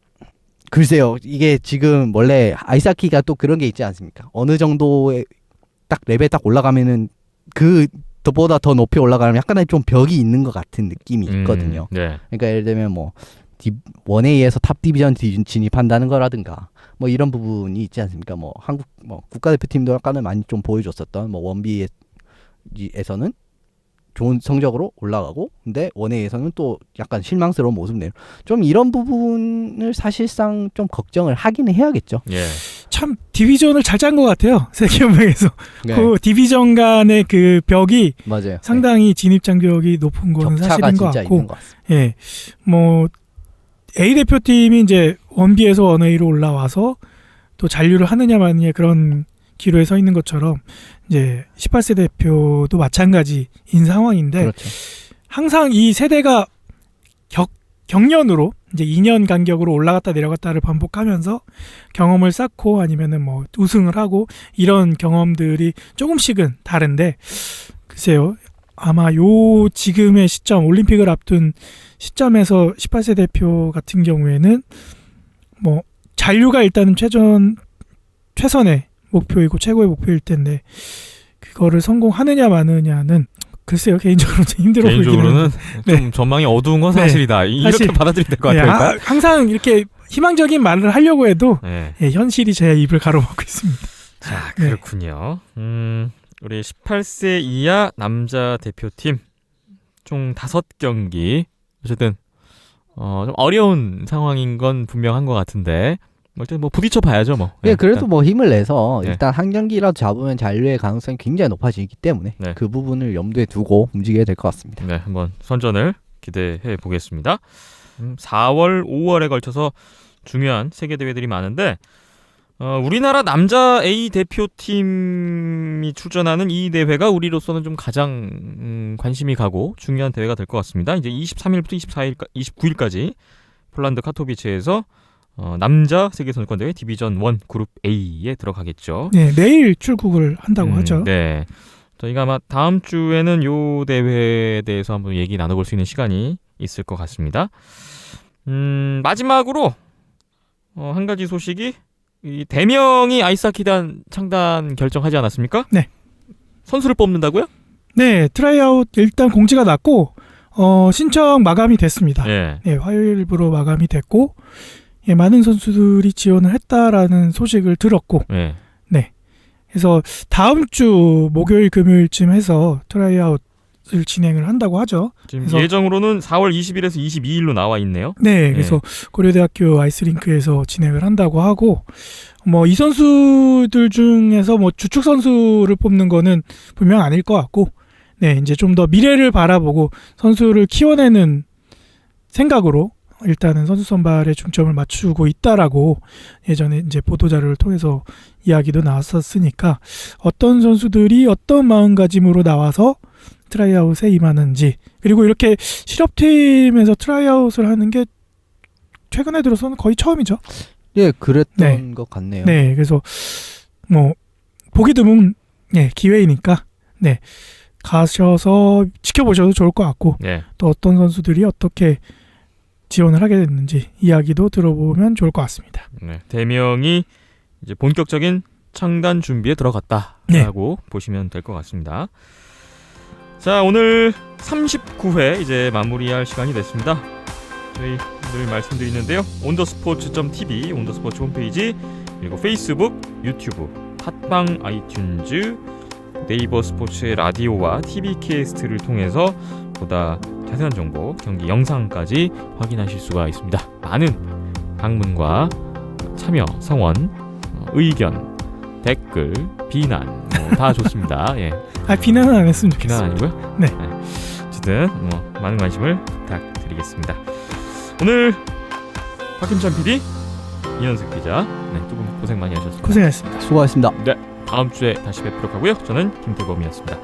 글쎄요, 이게 지금 원래 아이스하키가 또 그런 게 있지 않습니까? 어느 정도의 딱 레벨 딱 올라가면은 그보다 더 높이 올라가면 약간의 좀 벽이 있는 것 같은 느낌이 있거든요. 네. 그러니까 예를 들면 뭐 1A에서 탑 디비전 진입한다는 거라든가 뭐 이런 부분이 있지 않습니까? 뭐 한국 뭐 국가대표팀도 약간은 많이 좀 보여줬었던 뭐 1B에서는 좋은 성적으로 올라가고 근데 1A에서는 또 약간 실망스러운 모습 내요. 좀 이런 부분을 사실상 좀 걱정을 하기는 해야겠죠. 예. 참 디비전을 잘 짠 것 같아요. 세계연맹에서 네. 그 디비전 간의 그 벽이 맞아요. 상당히 진입 장벽이 높은 거는 격차가 사실인 것 진짜 같고, 있는 것 같습니다. 예, 뭐 A 대표팀이 이제 1B에서 1A로 올라와서 또 잔류를 하느냐 마느냐 그런 기로에 서 있는 것처럼 이제 18세 대표도 마찬가지인 상황인데 그렇죠. 항상 이 세대가 경년으로 이제 2년 간격으로 올라갔다 내려갔다를 반복하면서 경험을 쌓고 아니면은 뭐 우승을 하고 이런 경험들이 조금씩은 다른데 글쎄요. 아마 요 지금의 시점 올림픽을 앞둔 시점에서 18세 대표 같은 경우에는 뭐 잔류가 일단은 최선의 목표이고 최고의 목표일 텐데 그거를 성공하느냐 마느냐는 글쎄요. 개인적으로는 좀 힘들어 보이긴 개인적으로는 네. 좀 전망이 어두운 건 사실이다. 이렇게 사실- 받아들이면 될 것 네, 같아요. 항상 이렇게 희망적인 말을 하려고 해도 네. 예, 현실이 제 입을 가로막고 있습니다. 자, 네. 그렇군요. 우리 18세 이하 남자 대표팀 총 5경기. 어쨌든 좀 어려운 상황인 건 분명한 것 같은데 어쨌든 뭐 부딪혀 봐야죠, 뭐. 예, 네, 그래도 일단. 뭐 힘을 내서 네. 일단 한 경기라도 잡으면 잔류의 가능성이 굉장히 높아지기 때문에 네. 그 부분을 염두에 두고 움직여야 될 것 같습니다. 네, 한번 선전을 기대해 보겠습니다. 4월, 5월에 걸쳐서 중요한 세계 대회들이 많은데 우리나라 남자 A 대표팀이 출전하는 이 대회가 우리로서는 좀 가장 관심이 가고 중요한 대회가 될 것 같습니다. 이제 23일부터 29일까지 폴란드 카토비체에서 남자 세계 선수권 대회 디비전 1 그룹 A에 들어가겠죠. 네, 내일 출국을 한다고 하죠. 네. 저희가 아마 다음 주에는 요 대회에 대해서 한번 얘기 나눠볼 수 있는 시간이 있을 것 같습니다. 마지막으로 한 가지 소식이 이 대명이 아이스하키단 창단 결정하지 않았습니까? 네. 선수를 뽑는다고요? 네, 트라이아웃 일단 공지가 났고 신청 마감이 됐습니다. 예. 네, 화요일부로 마감이 됐고 예, 많은 선수들이 지원을 했다라는 소식을 들었고 예. 그래서 다음 주 목요일 금요일쯤 해서 트라이아웃을 진행을 한다고 하죠. 지금 그래서- 예정으로는 4월 20일에서 22일로 나와 있네요. 네, 그래서 고려대학교 아이스링크에서 진행을 한다고 하고 뭐 이 선수들 중에서 뭐 주축 선수를 뽑는 거는 분명 아닐 것 같고 네, 이제 좀 더 미래를 바라보고 선수를 키워내는 생각으로 일단은 선수 선발에 중점을 맞추고 있다라고 예전에 이제 보도 자료를 통해서 이야기도 나왔었으니까 어떤 선수들이 어떤 마음가짐으로 나와서 트라이아웃에 임하는지 그리고 이렇게 실업팀에서 트라이아웃을 하는 게 최근에 들어서는 거의 처음이죠. 예, 그랬던 네. 것 같네요. 네, 그래서 뭐 보기 드문 기회이니까 네 가셔서 지켜보셔도 좋을 것 같고 네. 또 어떤 선수들이 어떻게 지원을 하게 됐는지 이야기도 들어보면 좋을 것 같습니다. 네. 대명이 이제 본격적인 창단 준비에 들어갔다라고 네. 보시면 될 것 같습니다. 자, 오늘 39회 이제 마무리할 시간이 됐습니다. 저희 늘 말씀드리는데요. 온더스포츠.tv 온더스포츠 홈페이지 그리고 페이스북, 유튜브, 팟빵, 아이튠즈, 네이버 스포츠의 라디오와 TV캐스트를 통해서 보다 자세한 정보, 경기 영상까지 확인하실 수가 있습니다. 많은 방문과 참여, 성원, 의견, 댓글, 비난 다 좋습니다. 예, 비난은 안 했으면 비난 좋겠어요. 아니고요. 네. 어쨌든 많은 관심을 부탁드리겠습니다. 오늘 박김찬 PD, 이현숙 기자, 두 분 고생 많이 하셨습니다. 고생하셨습니다. 수고하셨습니다. 다음 주에 다시 뵙도록 하고요. 저는 김태범이었습니다.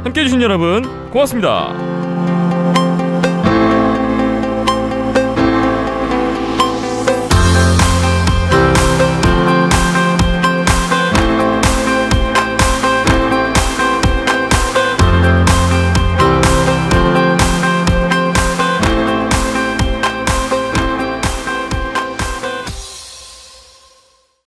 함께해 주신 여러분 고맙습니다.